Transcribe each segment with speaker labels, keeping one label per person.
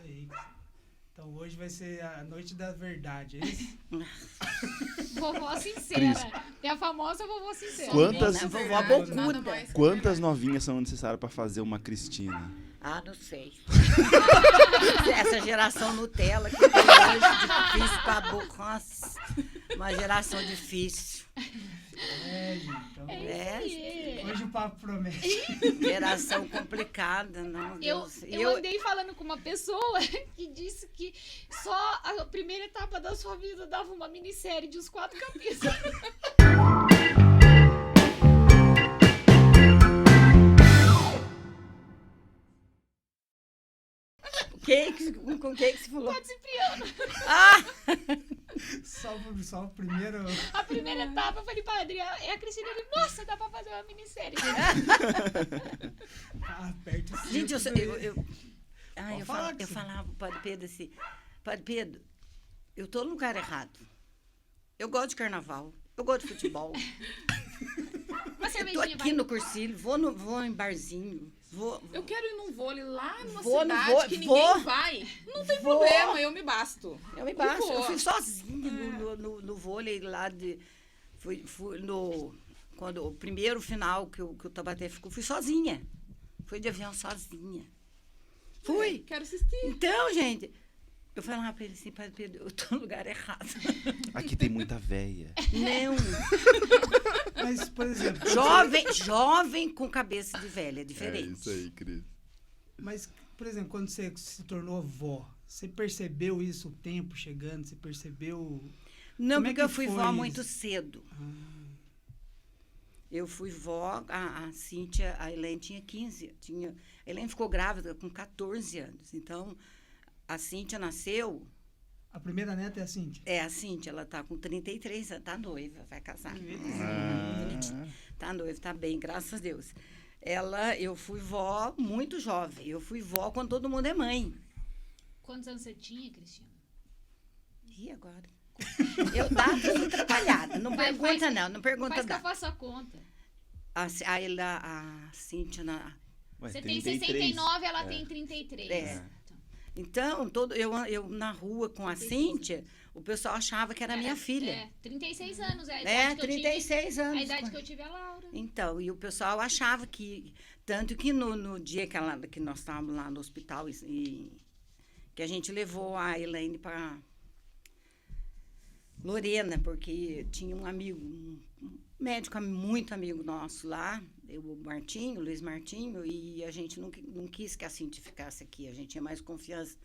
Speaker 1: aí. Então hoje vai ser a noite da verdade, é isso?
Speaker 2: Vovó sincera. É a famosa vovó sincera.
Speaker 3: Quantas,
Speaker 4: Vovó bocuda.
Speaker 3: quantas novinhas são necessárias pra fazer uma Cristina?
Speaker 4: Ah, não sei. Essa geração Nutella que tem hoje, difícil pra boca. Nossa, uma geração difícil.
Speaker 1: Gente. Então, hoje o papo promete.
Speaker 4: Geração complicada, não.
Speaker 2: Eu
Speaker 4: Deus.
Speaker 2: andei falando com uma pessoa que disse que só a primeira etapa da sua vida dava uma minissérie de uns 4 capítulos.
Speaker 4: Com quem que você falou?
Speaker 2: Padre Cipriano.
Speaker 4: Ah!
Speaker 1: Só o primeiro.
Speaker 2: A primeira etapa, eu falei, padre, é a Cristina. Ele, nossa, dá pra fazer uma minissérie.
Speaker 1: Aperta o
Speaker 4: Gente,
Speaker 1: Pode falar que
Speaker 4: eu
Speaker 1: sim.
Speaker 4: falava pro Padre Pedro assim, Padre Pedro, eu tô no lugar errado. Eu gosto de carnaval, eu gosto de futebol.
Speaker 2: Uma
Speaker 4: Eu tô
Speaker 2: cervejinha,
Speaker 4: aqui
Speaker 2: vai.
Speaker 4: no cursilho, vou em barzinho.
Speaker 5: Eu quero ir num vôlei lá numa
Speaker 4: Vou, não
Speaker 5: cidade
Speaker 4: vou,
Speaker 5: que ninguém
Speaker 4: vou.
Speaker 5: vai. Não tem
Speaker 4: Vou.
Speaker 5: problema, eu me basto.
Speaker 4: Eu me baixo,
Speaker 5: vou.
Speaker 4: eu fui sozinha no vôlei lá de. Fui no. Quando o primeiro final que o Taubaté ficou, fui sozinha. Fui de avião sozinha. Fui.
Speaker 5: Quero assistir.
Speaker 4: Então, gente, eu falava pra ele assim, Padre Pedro, eu tô no lugar errado.
Speaker 3: Aqui tem muita véia.
Speaker 4: Não.
Speaker 1: Mas, por exemplo.
Speaker 4: Jovem com cabeça de velha, é diferente.
Speaker 3: É isso aí, Cris.
Speaker 1: Mas, por exemplo, quando você se tornou avó, você percebeu isso, o tempo chegando? Você percebeu.
Speaker 4: Não,
Speaker 1: Como é
Speaker 4: porque
Speaker 1: que
Speaker 4: eu fui
Speaker 1: foi
Speaker 4: vó
Speaker 1: isso?
Speaker 4: muito cedo. Eu fui vó, a Cíntia, a Helene tinha 15. A Helene ficou grávida com 14 anos. Então, a Cíntia nasceu.
Speaker 1: A primeira neta é a Cíntia.
Speaker 4: A Cíntia, ela tá com 33 anos, tá noiva, vai casar.
Speaker 3: Ah.
Speaker 4: Bonitinha. Tá noiva, tá bem, graças a Deus. Eu fui vó muito jovem. Eu fui vó quando todo mundo é mãe.
Speaker 2: Quantos anos você tinha, Cristina?
Speaker 4: E agora? Eu tava tudo atrapalhada. Não
Speaker 2: Vai,
Speaker 4: pergunta,
Speaker 2: faz-
Speaker 4: não. Não pergunta,
Speaker 2: Faz que eu
Speaker 4: não.
Speaker 2: faço a conta.
Speaker 4: A Cíntia,
Speaker 3: Ué,
Speaker 2: Você tem
Speaker 3: 33.
Speaker 2: 69, ela tem 33.
Speaker 4: É. Então, eu na rua com a Cíntia, o pessoal achava que era minha filha.
Speaker 2: 36 anos é a idade que eu
Speaker 4: 36
Speaker 2: tive.
Speaker 4: anos.
Speaker 2: A idade que eu tive é a Laura.
Speaker 4: Então, e o pessoal achava que... Tanto que no dia que nós estávamos lá no hospital, que a gente levou a Elaine para Lorena, porque tinha um amigo, um médico muito amigo nosso lá, o Martinho, Luiz Martinho, e a gente não quis que a Cíntia ficasse aqui, a gente tinha mais confiança.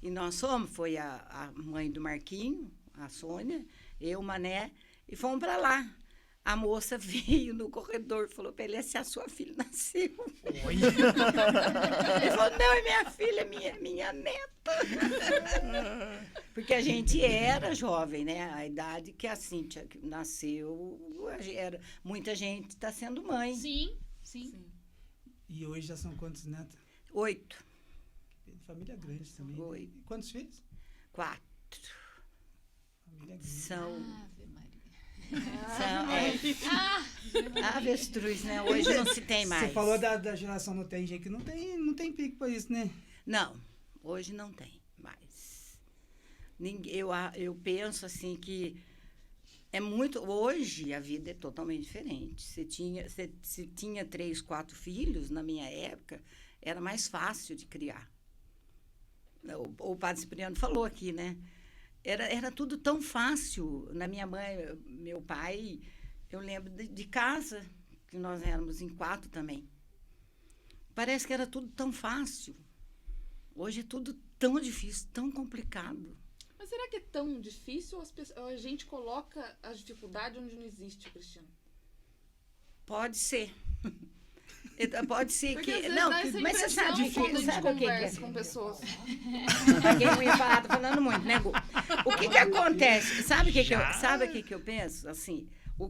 Speaker 4: E nós foi a mãe do Marquinho, a Sônia, eu, Mané, e fomos para lá. A moça veio no corredor e falou para ele, se a sua filha nasceu. Ele falou, não, é minha filha, minha neta. Porque a gente era jovem, né? A idade que a Cíntia nasceu, muita gente está sendo mãe.
Speaker 2: Sim.
Speaker 1: E hoje já são quantos netos?
Speaker 4: 8.
Speaker 1: Família grande também.
Speaker 4: 8.
Speaker 1: E quantos filhos?
Speaker 4: 4.
Speaker 1: Família grande.
Speaker 4: São
Speaker 2: Ave Maria.
Speaker 4: avestruz, né? Hoje não se tem mais.
Speaker 1: Você falou da geração não tem gente que não tem pique pra isso, né?
Speaker 4: Não, hoje não tem mais. Eu penso assim que é muito. Hoje a vida é totalmente diferente. Se tinha 3, 4 filhos, na minha época, era mais fácil de criar. O Padre Cipriano falou aqui, né? Era tudo tão fácil. Na minha mãe, meu pai, eu lembro de casa, que nós éramos em 4 também. Parece que era tudo tão fácil. Hoje é tudo tão difícil, tão complicado.
Speaker 5: Mas será que é tão difícil ou a gente coloca a dificuldade onde não existe, Cristina?
Speaker 4: Pode ser. Pode ser
Speaker 5: Porque
Speaker 4: que...
Speaker 5: às vezes
Speaker 4: Não,
Speaker 5: dá essa
Speaker 4: mas você
Speaker 5: impressão
Speaker 4: sabe
Speaker 5: quando a gente
Speaker 4: sabe o que
Speaker 5: conversa
Speaker 4: é?
Speaker 5: com pessoas.
Speaker 4: Quem não ia falar, tá falando muito, né, Gu? O que acontece? Sabe o que eu penso? Assim,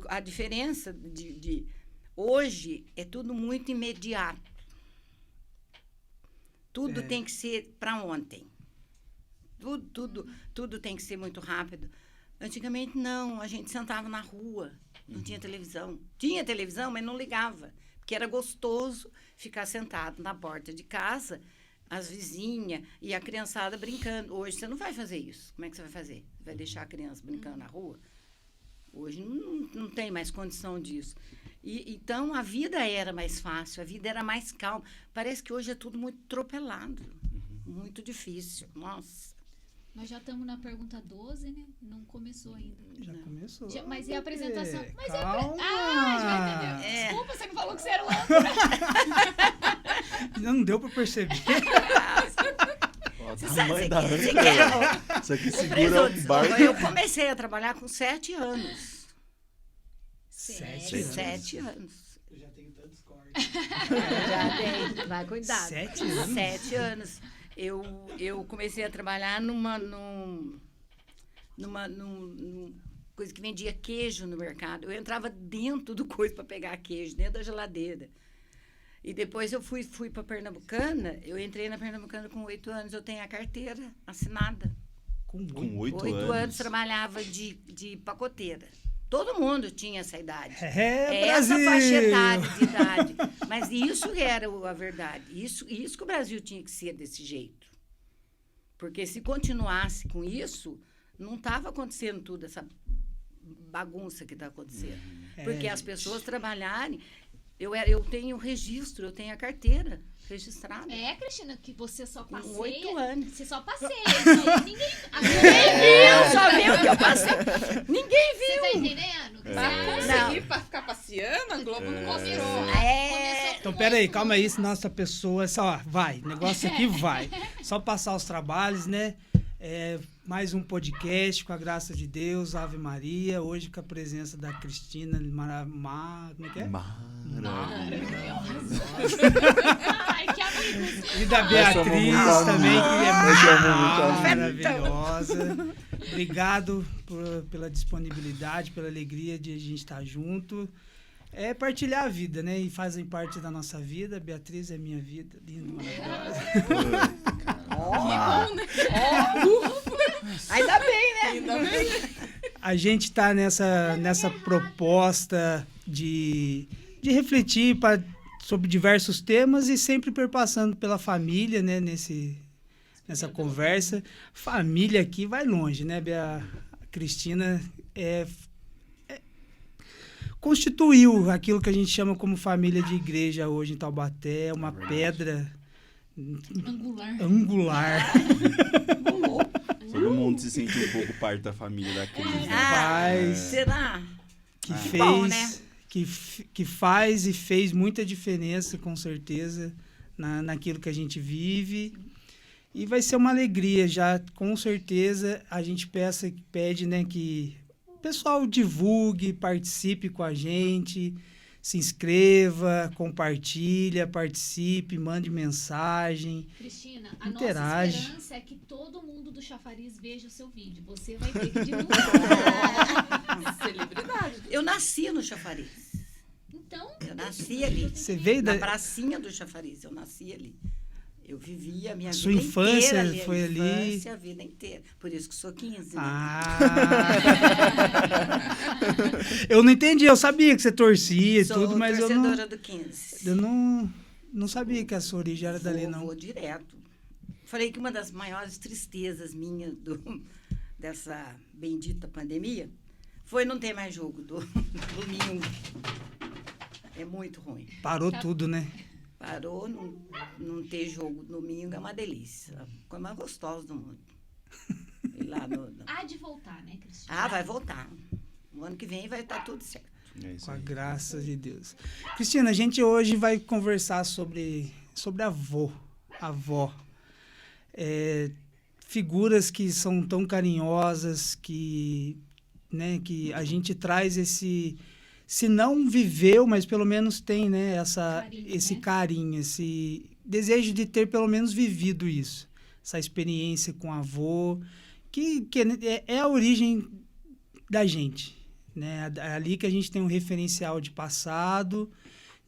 Speaker 4: a diferença de hoje é tudo muito imediato. Tudo tem que ser para ontem. Tudo tem que ser muito rápido. Antigamente, não. A gente sentava na rua. Não tinha televisão. Tinha televisão, mas não ligava. Porque era gostoso ficar sentado na porta de casa, as vizinhas e a criançada brincando. Hoje você não vai fazer isso. Como é que você vai fazer? Vai deixar a criança brincando na rua? Hoje não tem mais condição disso. Então, a vida era mais fácil, a vida era mais calma. Parece que hoje é tudo muito atropelado, muito difícil. Nossa.
Speaker 2: Nós já estamos na pergunta 12, né? Não começou ainda.
Speaker 1: Já começou.
Speaker 2: Mas e a apresentação? Mas
Speaker 1: Calma.
Speaker 2: já entendeu.
Speaker 4: É.
Speaker 2: Desculpa, você não falou que você era o âncora.
Speaker 1: Não deu pra perceber.
Speaker 3: Ó,
Speaker 4: Você
Speaker 3: tamanho da
Speaker 4: você
Speaker 3: âncora.
Speaker 4: quer-
Speaker 3: Isso aqui
Speaker 4: O
Speaker 3: segura
Speaker 4: presunto,
Speaker 3: um barco.
Speaker 4: eu comecei a trabalhar com 7 anos.
Speaker 1: 7 anos.
Speaker 4: 7 anos.
Speaker 1: Eu já tenho tantos cortes.
Speaker 4: Já tem, vai cuidado.
Speaker 1: 7 anos?
Speaker 4: 7 anos. Eu comecei a trabalhar numa coisa que vendia queijo no mercado. Eu entrava dentro do coisa para pegar queijo, dentro da geladeira. E depois eu fui para Pernambucana. Eu entrei na Pernambucana com 8 anos. Eu tenho a carteira assinada.
Speaker 1: Com
Speaker 3: Com
Speaker 1: 8.
Speaker 3: 8
Speaker 4: 8
Speaker 3: anos.
Speaker 4: trabalhava de pacoteira. Todo mundo tinha essa idade.
Speaker 1: É,
Speaker 4: Essa
Speaker 1: Brasil!
Speaker 4: faixa etária de idade. Mas isso era a verdade. Isso que o Brasil tinha que ser desse jeito. Porque se continuasse com isso, não estava acontecendo tudo essa bagunça que está acontecendo. Porque as pessoas trabalharem... Eu tenho registro, eu tenho a carteira registrada.
Speaker 2: É, Cristina, que você só
Speaker 4: Com
Speaker 2: passeia.
Speaker 4: 8 anos.
Speaker 2: Você só passeia. Isso aí ninguém.
Speaker 4: Eu só vi o que eu passei. Ninguém
Speaker 2: Você
Speaker 4: viu.
Speaker 2: tá entendendo?
Speaker 5: Pra conseguir ficar passeando, a Globo não mostrou.
Speaker 4: É.
Speaker 1: Então, peraí, calma aí, senão essa pessoa... vai, negócio aqui vai. Só passar os trabalhos, né? Mais um podcast, com a graça de Deus, Ave Maria. Hoje com a presença da Cristina como é que é?
Speaker 2: Ai, que amigo.
Speaker 1: E da
Speaker 3: Nós somos
Speaker 1: Beatriz
Speaker 3: muito
Speaker 1: também, que é
Speaker 3: amigos. Nós somos muito
Speaker 1: maravilhosa. Obrigado pela disponibilidade, pela alegria de a gente estar junto. É partilhar a vida, né? E fazem parte da nossa vida. A Beatriz é minha vida. Linda, maravilhosa.
Speaker 4: Ainda bem, né?
Speaker 5: Ainda bem.
Speaker 1: A gente está nessa proposta de refletir sobre diversos temas e sempre perpassando pela família, né? Nessa conversa. Família aqui vai longe, né? A Cristina constituiu aquilo que a gente chama como família de igreja hoje em Taubaté. É uma pedra angular.
Speaker 3: Todo mundo se sente um pouco parte da família da Cris. Né?
Speaker 1: Faz.
Speaker 4: Será?
Speaker 1: Que
Speaker 4: Que
Speaker 1: fez,
Speaker 4: bom, né?
Speaker 1: que faz e fez muita diferença, com certeza, naquilo que a gente vive. E vai ser uma alegria, já, com certeza, a gente pede, né, que o pessoal divulgue, participe com a gente, se inscreva, compartilha, participe, mande mensagem.
Speaker 2: Cristina, a
Speaker 1: Interage.
Speaker 2: nossa esperança é que todo mundo do Chafariz veja o seu vídeo. Você vai ter que divulgar.
Speaker 5: Celebridade.
Speaker 4: Eu nasci no Chafariz.
Speaker 2: Então,
Speaker 4: Eu nasci ali.
Speaker 1: Você veio
Speaker 4: Na
Speaker 1: da...
Speaker 4: pracinha do Chafariz, eu nasci ali. Eu vivi a minha
Speaker 1: Sua
Speaker 4: vida
Speaker 1: infância
Speaker 4: inteira ali.
Speaker 1: foi
Speaker 4: a
Speaker 1: ali?
Speaker 4: Infância, a vida inteira. Por isso que sou 15, né?
Speaker 1: Ah! Eu não entendi, eu sabia que você torcia e
Speaker 4: Sou
Speaker 1: tudo, mas eu
Speaker 4: torcedora do 15.
Speaker 1: não sabia que a sua origem era dali, não.
Speaker 4: Vou direto. Falei que uma das maiores tristezas minhas dessa bendita pandemia foi não ter mais jogo do domingo. É muito ruim.
Speaker 1: Parou tudo, né?
Speaker 4: Parou, não ter jogo domingo é uma delícia. A coisa mais gostosa do mundo. E lá
Speaker 2: há de voltar, né, Cristina?
Speaker 4: Ah, vai voltar. O ano que vem vai estar tudo certo.
Speaker 3: É isso
Speaker 1: Com a
Speaker 3: aí.
Speaker 1: graça de Deus. Cristina, a gente hoje vai conversar sobre a avó. Figuras que são tão carinhosas, que a gente traz se não viveu, mas pelo menos tem, né, esse carinho, esse desejo de ter pelo menos vivido isso, essa experiência com o avô, que é a origem da gente, né? É ali que a gente tem um referencial de passado,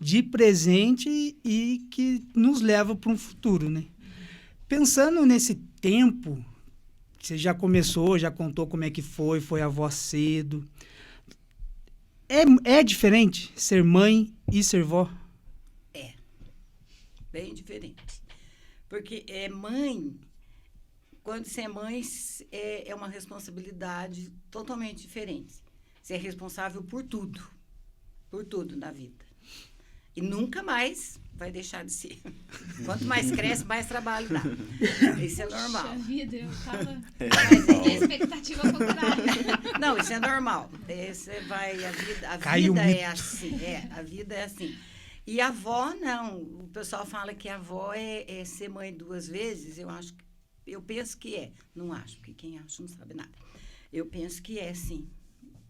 Speaker 1: de presente e que nos leva para um futuro, né? Pensando nesse tempo, você já começou, já contou como é que foi avó cedo. É diferente ser mãe e ser vó?
Speaker 4: Bem diferente. Porque mãe, quando você é mãe, é uma responsabilidade totalmente diferente. Você é responsável por tudo na vida. E nunca mais vai deixar de ser. Quanto mais cresce, mais trabalho dá. Isso é normal.
Speaker 2: Puxa vida, eu tava...
Speaker 4: Mas
Speaker 2: a expectativa contrária.
Speaker 4: não, isso é normal. Você vai, a
Speaker 1: Caiu
Speaker 4: vida
Speaker 1: o
Speaker 4: é assim. A vida é assim. E a avó, não. O pessoal fala que a avó é ser mãe 2 vezes. Eu penso que é. Não acho, porque quem acha não sabe nada. Eu penso que é, sim.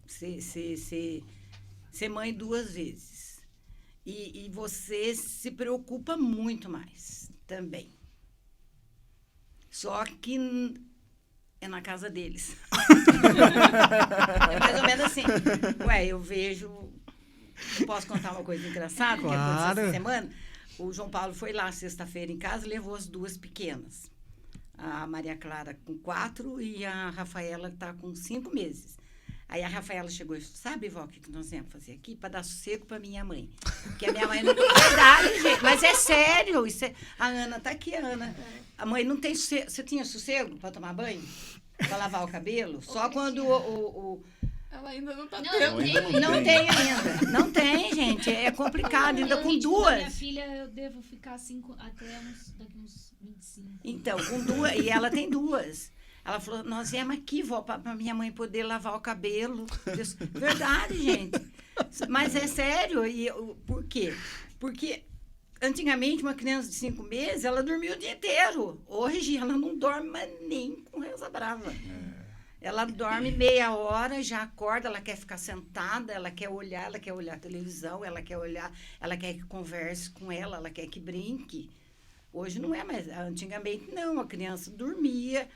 Speaker 4: Ser mãe 2 vezes. E você se preocupa muito mais também. Só que é na casa deles. É mais ou menos assim. Eu vejo... Posso contar uma coisa engraçada?
Speaker 1: Claro.
Speaker 4: Que aconteceu essa semana? O João Paulo foi lá sexta-feira em casa e levou as 2 pequenas. A Maria Clara com 4 e a Rafaela está com 5 meses. Aí a Rafaela chegou e disse, sabe, vó, o que nós viemos fazer aqui? Para dar sossego para minha mãe. Porque a minha mãe não... Verdade, gente, mas é sério. A Ana está aqui, a Ana. A mãe não tem sossego. Você tinha sossego para tomar banho? Para lavar o cabelo? Só quando
Speaker 5: Ela ainda não tá
Speaker 2: Não,
Speaker 5: tendo.
Speaker 4: Não tem ainda. Não tem, gente. É complicado. Ainda com
Speaker 2: ritmo da
Speaker 4: 2.
Speaker 2: minha filha, eu devo ficar até daqui uns 25.
Speaker 4: Então, com 2. E ela tem 2. Ela falou, nós viemos aqui, vó, para minha mãe poder lavar o cabelo. Disse, verdade, gente. Mas é sério. Por quê? Porque antigamente, uma criança de 5 meses, ela dormia o dia inteiro. Hoje, ela não dorme mais nem com reza brava. Ela dorme meia hora, já acorda, ela quer ficar sentada, ela quer olhar a televisão, ela quer que converse com ela quer que brinque. Hoje não é mais. Antigamente, não. A criança dormia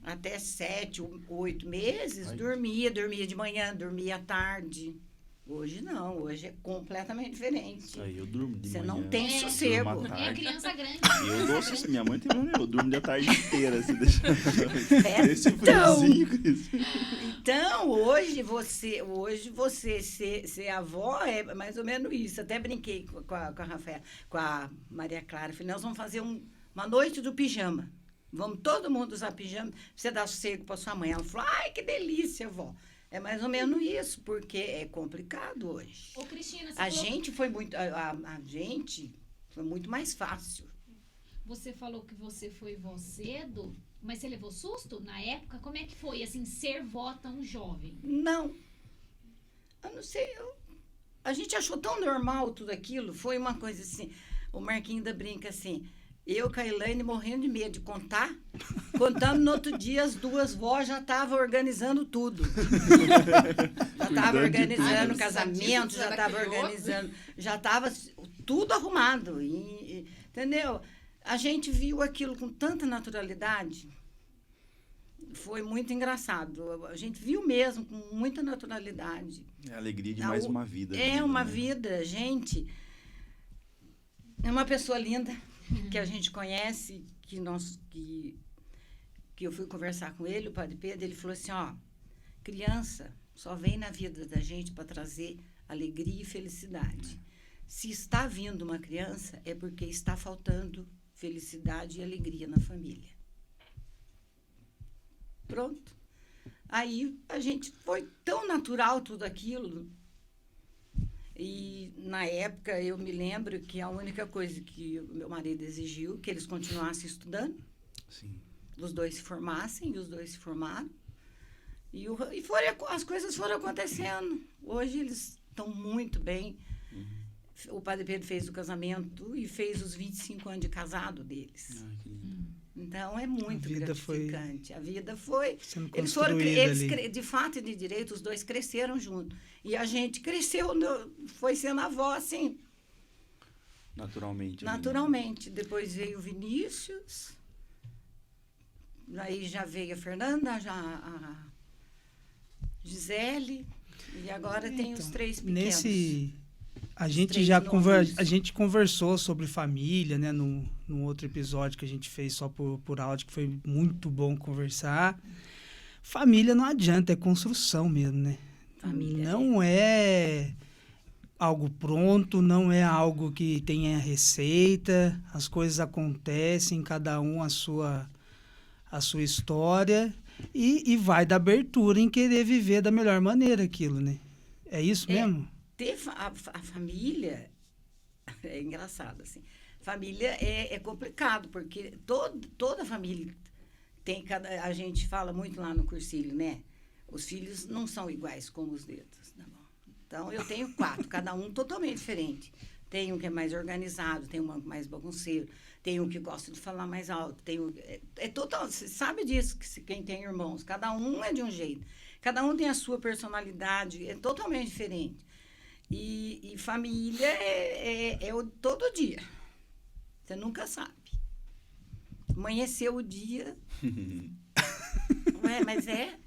Speaker 4: até 7, 8 meses, dormia de manhã, dormia à tarde. Hoje não, hoje é completamente diferente.
Speaker 3: Aí eu durmo de
Speaker 4: Você
Speaker 3: manhã.
Speaker 4: não tem
Speaker 3: durmo
Speaker 4: sossego.
Speaker 3: à tarde.
Speaker 2: É criança grande.
Speaker 3: Eu dou sossego. Minha mãe tem problema, eu durmo a tarde inteira. Se deixar. Esse
Speaker 4: Então.
Speaker 3: friozinho, Cris.
Speaker 4: Então, hoje você ser avó é mais ou menos isso. Até brinquei com a Rafaela, com a Maria Clara. Falei, nós vamos fazer uma noite do pijama. Vamos todo mundo usar pijama, você dá sossego para sua mãe. Ela falou, ai, que delícia, vó. É mais ou menos isso, porque é complicado hoje.
Speaker 2: Ô, Cristina,
Speaker 4: A gente foi muito mais fácil.
Speaker 2: Você falou que você foi vó cedo, mas você levou susto na época? Como é que foi, assim, ser vó tão jovem?
Speaker 4: Não. Eu não sei. A gente achou tão normal tudo aquilo. Foi uma coisa assim. O Marquinhos ainda brinca assim. Eu com a Elaine morrendo de medo de contar. Contando no outro dia, as 2 vós já estavam organizando tudo. Já estava organizando o casamento, já estava organizando. Já estava tudo arrumado. Entendeu? A gente viu aquilo com tanta naturalidade. Foi muito engraçado. A gente viu mesmo com muita naturalidade.
Speaker 3: É a alegria de mais uma vida.
Speaker 4: É uma vida, gente. É uma pessoa linda que a gente conhece, que eu fui conversar com ele, o Padre Pedro, ele falou assim, criança só vem na vida da gente para trazer alegria e felicidade. Se está vindo uma criança, é porque está faltando felicidade e alegria na família. Pronto. Aí a gente foi tão natural tudo aquilo. E, na época, eu me lembro que a única coisa que o meu marido exigiu, que eles continuassem estudando.
Speaker 3: Sim.
Speaker 4: Os 2 se formassem, e os 2 se formaram. As coisas foram acontecendo. Hoje eles estão muito bem. O Padre Pedro fez o casamento e fez os 25 anos de casado deles.
Speaker 3: Ai, que lindo.
Speaker 4: Então, é muito gratificante. A vida foi...
Speaker 1: Sendo
Speaker 4: Eles foram,
Speaker 1: construída ali.
Speaker 4: de fato e de direito, os 2 cresceram juntos. E a gente cresceu, foi sendo avó, assim,
Speaker 3: Naturalmente.
Speaker 4: naturalmente. Depois veio o Vinícius, aí já veio a Fernanda, já a Gisele, e agora tem os 3 pequenos.
Speaker 1: A gente
Speaker 4: 3
Speaker 1: já
Speaker 4: nomes.
Speaker 1: a gente conversou sobre família, né, num outro episódio que a gente fez só por áudio, que foi muito bom conversar. Família não adianta, é construção mesmo, né?
Speaker 4: Família
Speaker 1: não é algo pronto, não é algo que tenha receita, as coisas acontecem, cada um a sua história, e vai da abertura em querer viver da melhor maneira aquilo, né? É isso mesmo?
Speaker 4: A família é engraçado, assim. Família é complicado, porque toda família tem a gente fala muito lá no cursilho, né? Os filhos não são iguais como os dedos, tá bom? Então, eu tenho 4, cada um totalmente diferente. Tem um que é mais organizado, tem um mais bagunceiro, tem um que gosta de falar mais alto, tem um... total, você sabe disso, quem tem irmãos. Cada um é de um jeito. Cada um tem a sua personalidade, é totalmente diferente. E família é todo dia. Você nunca sabe. Amanheceu o dia... Ué, mas é...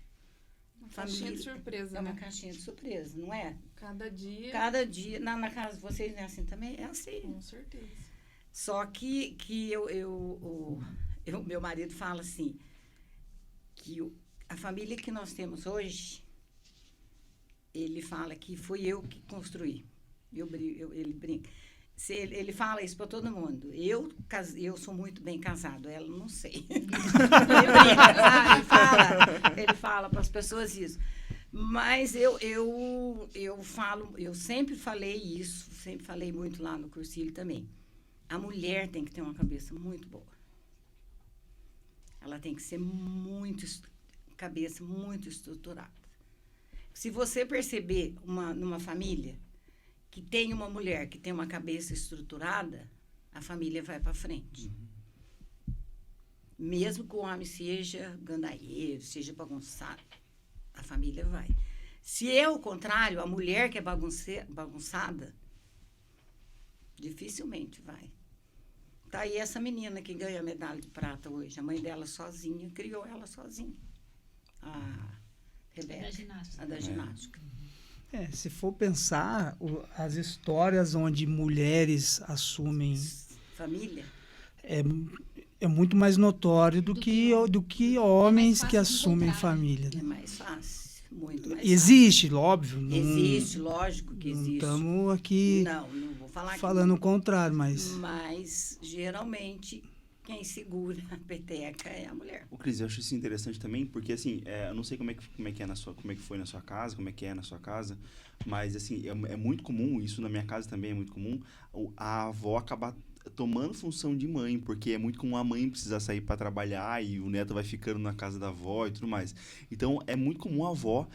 Speaker 5: Caixinha de surpresa,
Speaker 4: é uma
Speaker 5: né?
Speaker 4: caixinha de surpresa, não é?
Speaker 5: Cada dia.
Speaker 4: Cada dia. Na casa de vocês não é assim também? É assim.
Speaker 5: Com certeza.
Speaker 4: Só que meu marido fala assim, que a família que nós temos hoje, ele fala que fui eu que construí. Ele brinca. Ele fala isso para todo mundo. Eu sou muito bem casado, ela não sei. Ele fala para as pessoas isso. Mas eu sempre falei isso, sempre falei muito lá no cursilho também. A mulher tem que ter uma cabeça muito boa. Ela tem que ser cabeça muito estruturada. Se você perceber numa família que tem uma mulher que tem uma cabeça estruturada, a família vai para frente. Mesmo que o homem seja gandaieiro, seja bagunçado, a família vai. Se é o contrário, a mulher que é bagunçada, dificilmente vai. Tá aí essa menina que ganha a medalha de prata hoje. A mãe dela sozinha, criou ela sozinha. A Rebeca, a da ginástica.
Speaker 1: Se for pensar, as histórias onde mulheres assumem...
Speaker 4: Família?
Speaker 1: É muito mais notório do que homens que assumem família.
Speaker 4: É mais fácil, muito mais
Speaker 1: existe, óbvio.
Speaker 4: Existe, lógico que existe.
Speaker 1: Não estamos aqui
Speaker 4: não vou falar
Speaker 1: falando o contrário, mas...
Speaker 4: Mas, geralmente, quem segura a peteca é a mulher.
Speaker 3: Ô, Cris, eu acho isso interessante também, porque, assim, eu não sei como é que foi na sua casa, como é que é na sua casa, mas, assim, é muito comum, isso na minha casa também é muito comum, a avó acabar tomando função de mãe, porque é muito comum a mãe precisar sair para trabalhar e o neto vai ficando na casa da avó e tudo mais. Então, é muito comum a avó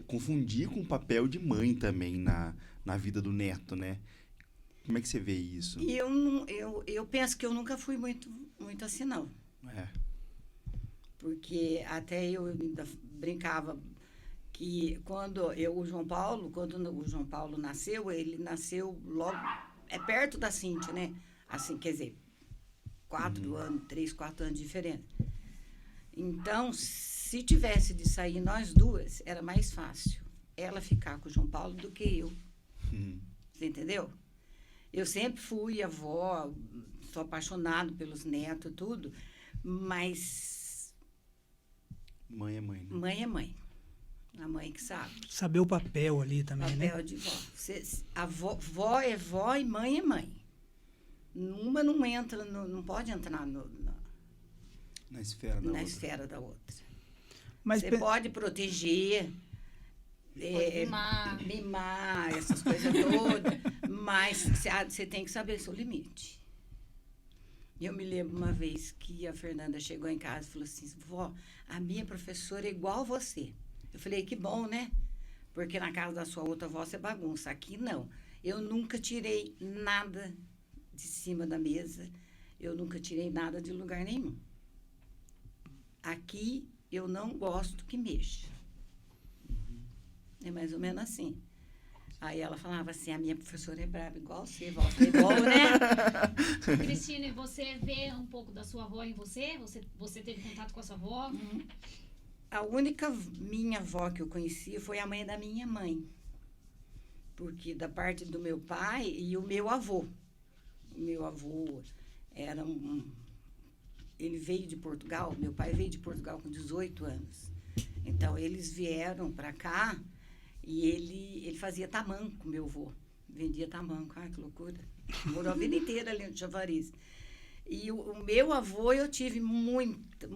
Speaker 3: confundir com o papel de mãe também na vida do neto, né? Como é que você vê isso?
Speaker 4: Eu penso que eu nunca fui muito assim, não. Porque até eu ainda brincava que quando o João Paulo nasceu, ele nasceu logo... É perto da Cíntia, né? Assim, quer dizer, 3, 4 anos de diferença. Então, se tivesse de sair nós duas, era mais fácil ela ficar com o João Paulo do que eu. Você entendeu? Eu sempre fui avó, sou apaixonado pelos netos e tudo, mas...
Speaker 3: Mãe é mãe, né?
Speaker 4: Mãe é mãe. A mãe que sabe.
Speaker 1: Saber o papel ali também, né?
Speaker 4: Papel de vó. Vó é vó e mãe é mãe. Uma não entra, não pode entrar
Speaker 3: na esfera da outra.
Speaker 4: Esfera da outra.
Speaker 1: Mas
Speaker 4: você pode proteger, mimar, essas coisas todas, mas você tem que saber seu limite. Eu me lembro uma vez que a Fernanda chegou em casa e falou assim, vó, a minha professora é igual a você. Eu falei, que bom, né? Porque na casa da sua outra avó você bagunça. Aqui, não. Eu nunca tirei nada de cima da mesa. Eu nunca tirei nada de lugar nenhum. Aqui, eu não gosto que mexa. É mais ou menos assim. Aí ela falava assim, a minha professora é brava, igual você, volta igual, né?
Speaker 2: Cristina, você vê um pouco da sua avó em você? Você teve contato com a sua avó?
Speaker 4: A única minha avó que eu conheci foi a mãe da minha mãe. Porque da parte do meu pai e o meu avô. O meu avô era ele veio de Portugal, meu pai veio de Portugal com 18 anos. Então, eles vieram para cá e ele fazia tamanco, meu avô. vendia tamanco, ai, que loucura. Morou a vida inteira ali no Chavariz. E o meu avô, eu tive muita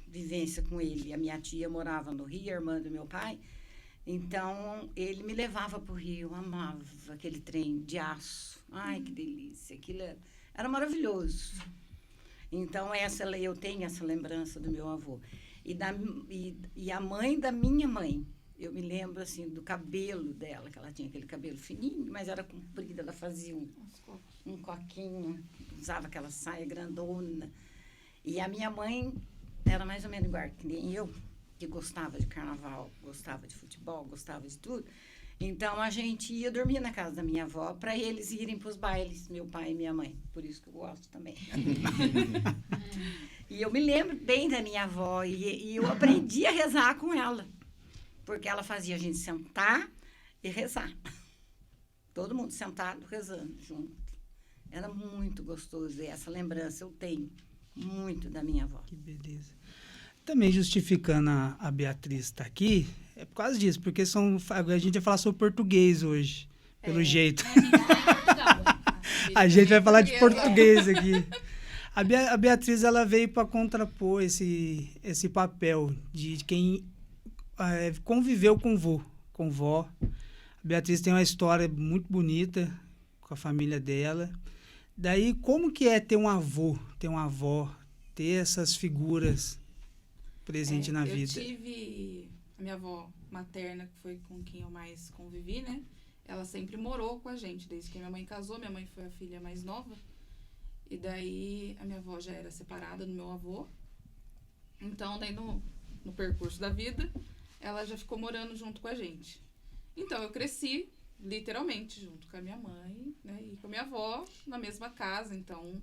Speaker 4: vivência com ele. A minha tia morava no Rio, a irmã do meu pai. Então, ele me levava para o Rio, eu amava aquele trem de aço. Ai, que delícia, aquilo era maravilhoso. Então, eu tenho essa lembrança do meu avô. E a mãe da minha mãe, eu me lembro, assim, do cabelo dela, que ela tinha aquele cabelo fininho, mas era comprido, ela fazia um coquinho, usava aquela saia grandona. E a minha mãe era mais ou menos igual que nem eu, que gostava de carnaval, gostava de futebol, gostava de tudo. Então, a gente ia dormir na casa da minha avó para eles irem para os bailes, meu pai e minha mãe. Por isso que eu gosto também. E eu me lembro bem da minha avó e eu aprendi a rezar com ela. Porque ela fazia a gente sentar e rezar. Todo mundo sentado, rezando junto. Era muito gostoso. E essa lembrança eu tenho muito da minha avó.
Speaker 1: Que beleza. Também justificando a Beatriz estar aqui, é por causa disso, porque a gente vai falar sobre português hoje, pelo jeito. A gente vai falar de português aqui. A Beatriz, ela veio para contrapor esse papel de quem conviveu com vó. A Beatriz tem uma história muito bonita com a família dela. Daí, como que é ter um avô, ter uma avó, ter essas figuras presentes na vida?
Speaker 5: Eu tive a minha avó materna, que foi com quem eu mais convivi, né? Ela sempre morou com a gente, desde que minha mãe casou. Minha mãe foi a filha mais nova. E daí, a minha avó já era separada do meu avô. Então, daí no percurso da vida, ela já ficou morando junto com a gente. Então, eu cresci, literalmente, junto com a minha mãe, né? E com a minha avó, na mesma casa. Então,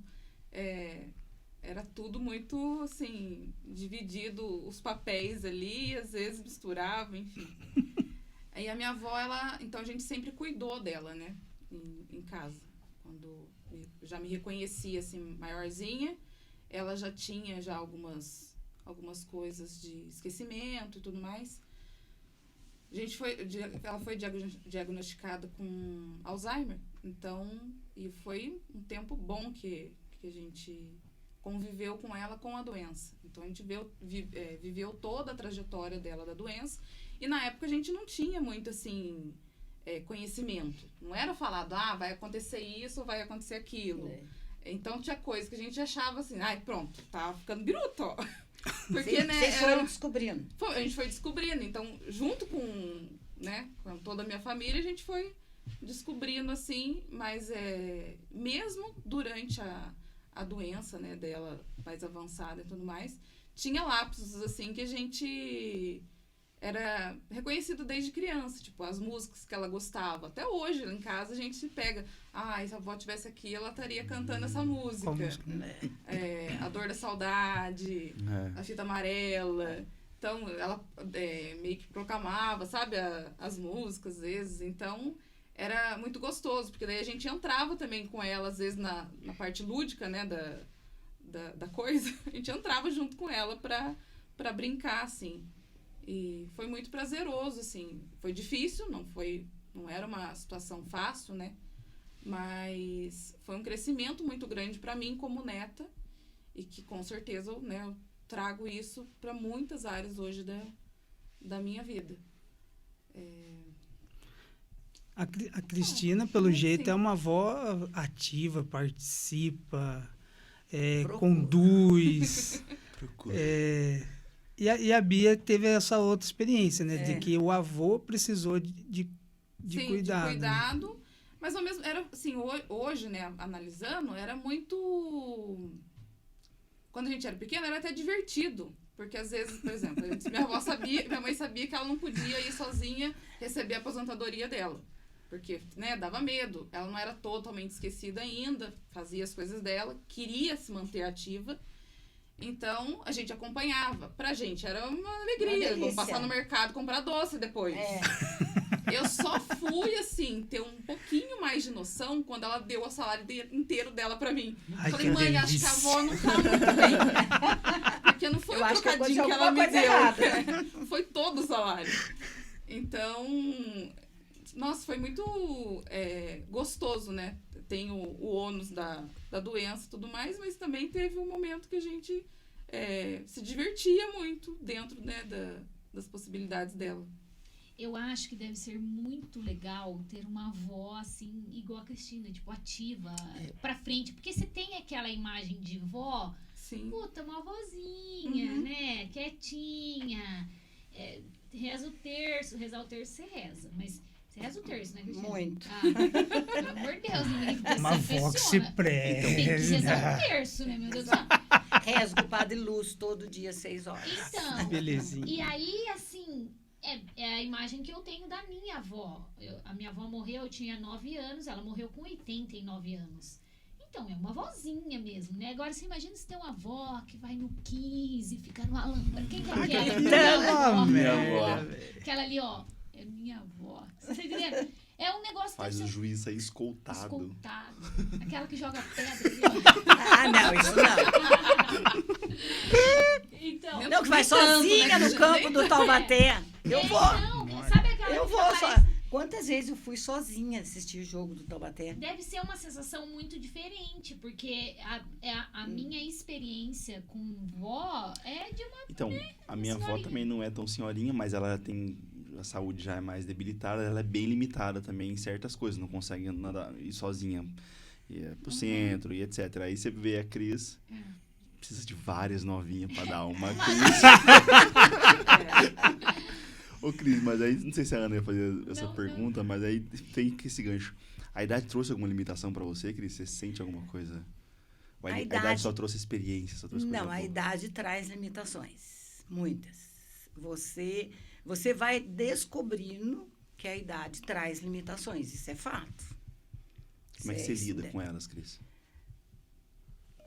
Speaker 5: era tudo muito, assim, dividido, os papéis ali, às vezes misturava, enfim. Aí a minha avó, então a gente sempre cuidou dela, né, em casa. Quando eu já me reconhecia, assim, maiorzinha, ela já tinha já algumas coisas de esquecimento e tudo mais. Ela foi diagnosticada com Alzheimer, então, e foi um tempo bom que a gente conviveu com ela com a doença. Então, a gente viveu toda a trajetória dela da doença. E, na época, a gente não tinha muito, assim, conhecimento. Não era falado, vai acontecer isso, vai acontecer aquilo. Então, tinha coisas que a gente achava assim, pronto, tá ficando biruta, ó. Porque, né,
Speaker 4: vocês foram descobrindo.
Speaker 5: A gente foi descobrindo. Então, junto com toda a minha família, a gente foi descobrindo, assim, mas mesmo durante a doença, né, dela mais avançada e tudo mais, tinha lapsos, assim, que a gente era reconhecido desde criança, tipo, as músicas que ela gostava. Até hoje, em casa, a gente se pega, se a avó tivesse aqui, ela estaria cantando essa música. A Dor da Saudade, A Fita Amarela. Então, ela meio que proclamava, sabe, as músicas, às vezes. Então, era muito gostoso, porque daí a gente entrava também com ela, às vezes, na parte lúdica, né, da coisa. A gente entrava junto com ela pra brincar, assim. E foi muito prazeroso, assim. Foi difícil, não era uma situação fácil, né? Mas foi um crescimento muito grande para mim como neta e que, com certeza, né, eu trago isso para muitas áreas hoje da minha vida.
Speaker 1: A Cristina, pelo jeito, é uma avó ativa, participa, conduz.
Speaker 3: Procura.
Speaker 1: E a Bia teve essa outra experiência, né? De que o avô precisou de cuidado.
Speaker 5: De cuidado. Né? Mas ao mesmo era assim, hoje, né, analisando, era muito. Quando a gente era pequena, era até divertido. Porque às vezes, por exemplo, minha mãe sabia que ela não podia ir sozinha receber a aposentadoria dela. Porque, né, dava medo. Ela não era totalmente esquecida ainda, fazia as coisas dela, queria se manter ativa. Então, a gente acompanhava. Pra gente era uma alegria. Vamos passar no mercado, comprar doce depois. Eu só fui, assim, ter um pouquinho mais de noção quando ela deu o salário inteiro dela pra mim. Falei, mãe, acho que a avó não tá muito bem. Porque não foi o trocadinho que ela me deu. Foi todo o salário. Então, Nossa, foi muito gostoso, né? Tem o ônus da doença e tudo mais, mas também teve um momento que a gente se divertia muito dentro, né, das possibilidades dela.
Speaker 2: Eu acho que deve ser muito legal ter uma avó, assim, igual a Cristina, tipo, ativa, pra frente. Porque você tem aquela imagem de vó,
Speaker 5: Sim.
Speaker 2: puta, uma vozinha, né? Quietinha. Rezar o terço você reza. Mas você reza o terço, né, Cristina?
Speaker 4: Muito.
Speaker 2: Pelo amor de Deus, ninguém
Speaker 1: Uma avó que se
Speaker 2: Tem que rezar o terço, né, meu Deus do céu?
Speaker 4: Rezo com o Padre Lúcio todo dia, 6 horas.
Speaker 2: Então,
Speaker 1: Belezinha.
Speaker 2: e aí, assim, é a imagem que eu tenho da minha avó. A minha avó morreu, eu tinha 9 anos, ela morreu com 89 anos. Então, é uma vozinha mesmo, né? Agora, você imagina se tem uma avó que vai no 15, fica no alambrado. Quem que é aquela?
Speaker 3: Minha avó.
Speaker 2: Aquela ali, ó, é minha avó. Você tá entendendo? É um negócio
Speaker 3: Faz
Speaker 2: que
Speaker 3: o juiz sair escoltado.
Speaker 2: escoltado. Aquela que joga pedra ali, ó.
Speaker 4: Ah, não, isso não.
Speaker 2: Então,
Speaker 4: Não, que vai
Speaker 5: Tanto, né,
Speaker 4: sozinha no
Speaker 5: Cristiane?
Speaker 4: campo do Taubaté. Eu vou.
Speaker 2: Não, sabe aquela
Speaker 4: Eu
Speaker 2: que
Speaker 4: vou
Speaker 2: aparece?
Speaker 4: só. Quantas vezes eu fui sozinha assistir o jogo do Taubaté?
Speaker 2: Deve ser uma sensação muito diferente, porque a minha experiência com vó é de uma...
Speaker 3: Então, a minha avó
Speaker 2: senhorinha.
Speaker 3: também não é tão senhorinha, mas ela tem... A saúde já é mais debilitada, ela é bem limitada também em certas coisas, não consegue andar, ir sozinha pro centro e etc. Aí você vê a Cris, precisa de várias novinhas pra dar uma Cris. Ô Cris, mas aí, não sei se a Ana ia fazer essa pergunta, mas aí tem que esse gancho. A idade trouxe alguma limitação pra você, Cris? Você sente alguma coisa? Ou a idade só trouxe experiência? Só trouxe
Speaker 4: Não,
Speaker 3: coisa
Speaker 4: a
Speaker 3: boa?
Speaker 4: idade traz limitações. Muitas. Você vai descobrindo que a idade traz limitações. Isso é fato.
Speaker 3: Como é que você lida com elas, Cris?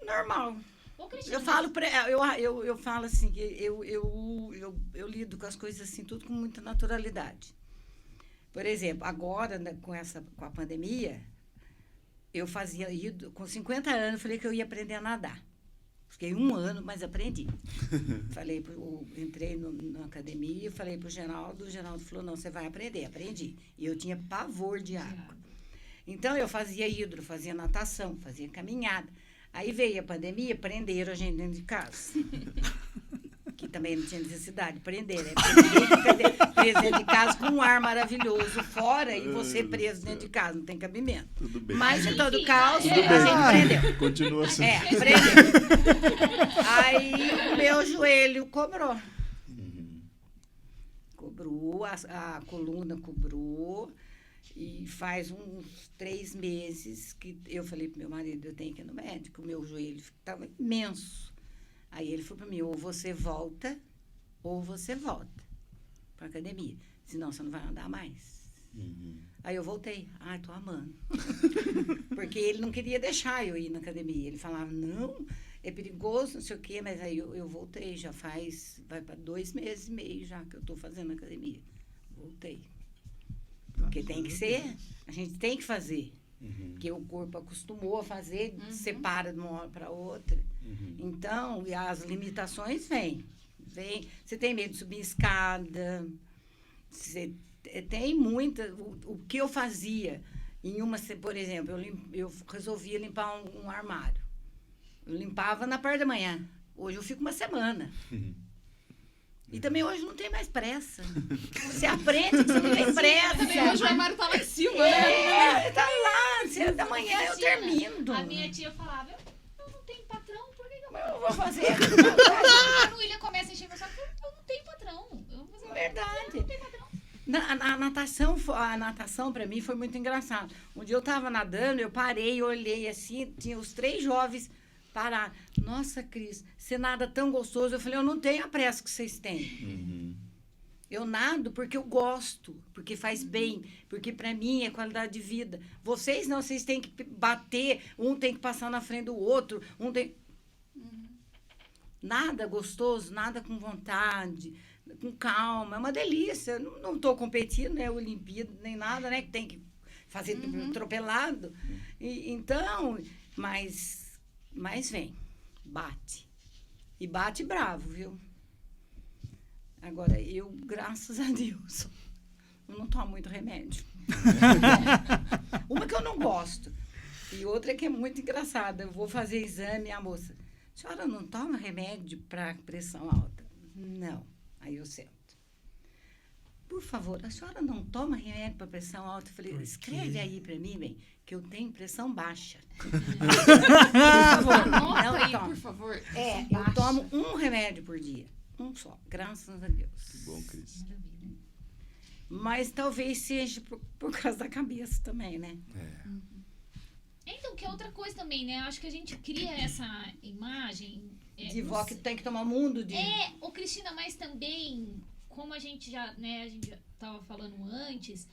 Speaker 4: Normal.
Speaker 2: Ô, Cristina,
Speaker 4: Eu falo assim, que eu lido com as coisas assim, tudo com muita naturalidade. Por exemplo, agora, né, com a pandemia, eu com 50 anos, eu falei que eu ia aprender a nadar. Fiquei 1 ano, mas aprendi. Entrei na academia, falei para o Geraldo falou, não, você vai aprender. Aprendi. E eu tinha pavor de água. Então, eu fazia hidro, fazia natação, fazia caminhada. Aí veio a pandemia, prenderam a gente dentro de casa. Que também não tinha necessidade de prender, né? Preso dentro de casa com um ar maravilhoso fora e você preso dentro de casa, não tem cabimento.
Speaker 3: Tudo bem.
Speaker 4: Mas, em todo caso,
Speaker 3: Tudo
Speaker 4: a
Speaker 3: bem.
Speaker 4: gente prendeu.
Speaker 3: Continua assim.
Speaker 4: Prendeu. Aí o meu joelho cobrou. Cobrou, a coluna cobrou. E faz uns 3 meses que eu falei pro meu marido, eu tenho que ir no médico. O meu joelho estava imenso. Aí ele falou para mim, ou você volta para academia. Senão você não vai andar mais. Aí eu voltei. Ai, tô amando. Porque ele não queria deixar eu ir na academia. Ele falava, não, é perigoso, não sei o quê. Mas aí eu voltei, vai para 2 meses e meio já que eu tô fazendo academia. Voltei. Porque tem que ser, a gente tem que fazer. Porque o corpo acostumou a fazer, separa de uma hora para outra. Então, e as limitações vêm. Você tem medo de subir escada, você tem muita... O que eu fazia, por exemplo, eu resolvia limpar um armário. Eu limpava na parte da manhã. Hoje eu fico uma semana. E também hoje não tem mais pressa. Você aprende que você não tem pressa.
Speaker 5: Também hoje o armário tá lá em cima, né?
Speaker 4: Tá lá, 6 da manhã eu termino.
Speaker 2: A minha tia falava, eu não tenho patrão, por que eu
Speaker 4: Eu vou fazer.
Speaker 2: Quando o William começa a encher meu saco, eu não tenho patrão. Eu vou fazer
Speaker 4: Verdade.
Speaker 2: Eu não tenho patrão.
Speaker 4: A natação para mim foi muito engraçado. Um dia eu estava nadando, eu parei, olhei assim, tinha os 3 jovens pararam. Nossa, Cris, você nada tão gostoso. Eu falei, eu não tenho a pressa que vocês têm. Eu nado porque eu gosto, porque faz bem, porque para mim é qualidade de vida. Vocês não, vocês têm que bater, um tem que passar na frente do outro, um tem... Nada gostoso, nada com vontade, com calma, é uma delícia. Não estou competindo, né, Olimpíada, nem nada, né, que tem que fazer atropelado. Então, mas vem, bate. E bate bravo, viu? Agora, eu, graças a Deus, eu não tomo muito remédio. Uma que eu não gosto. E outra que é muito engraçada. Eu vou fazer exame e a moça, a senhora não toma remédio para pressão alta? Não. Aí eu sento. Por favor, a senhora não toma remédio para pressão alta? Eu falei, escreve aí para mim, bem, que eu tenho pressão baixa. Por favor,
Speaker 5: Anota
Speaker 4: não
Speaker 5: aí,
Speaker 4: tomo.
Speaker 5: por favor.
Speaker 4: Eu tomo um remédio por dia. Um só, graças a Deus.
Speaker 3: Que bom, Cris.
Speaker 2: Maravilha.
Speaker 4: Mas talvez seja por causa da cabeça também, né?
Speaker 2: Então, que é outra coisa também, né? Eu acho que a gente cria essa imagem...
Speaker 4: De
Speaker 2: não
Speaker 4: vó que
Speaker 2: sei-
Speaker 4: tem que tomar um mundo de...
Speaker 2: ô Cristina, mas também, como a gente já tava falando antes,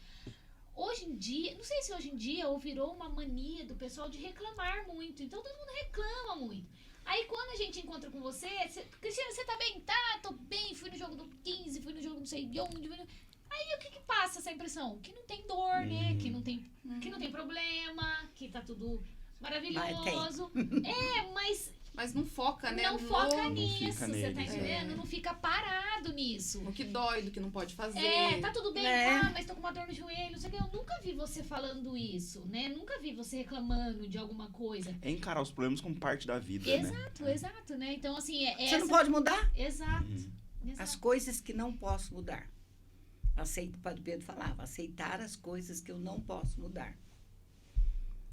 Speaker 2: hoje em dia, não sei se hoje em dia ou virou uma mania do pessoal de reclamar muito. Então todo mundo reclama muito. Aí quando a gente encontra com você, Cristina, você tá bem? Tá, tô bem, fui no jogo do 15, fui no jogo não sei de onde. Aí o que passa essa impressão? Que não tem dor, né? Que não tem problema, que tá tudo maravilhoso. Mas
Speaker 5: não foca, né?
Speaker 2: não foca
Speaker 3: Não
Speaker 2: nisso,
Speaker 3: fica
Speaker 2: você tá
Speaker 3: neles,
Speaker 2: entendendo? Não fica parado nisso.
Speaker 5: No que dói, do que não pode fazer.
Speaker 2: Tá tudo bem, tá, mas tô com uma dor no joelho, não sei o que. Eu nunca vi você falando isso, né? Nunca vi você reclamando de alguma coisa.
Speaker 3: É encarar os problemas como parte da vida, né?
Speaker 2: Exato, né? Então, assim,
Speaker 4: Você não pode mudar?
Speaker 2: Exato.
Speaker 4: As coisas que não posso mudar. O Padre Pedro falava, aceitar as coisas que eu não posso mudar.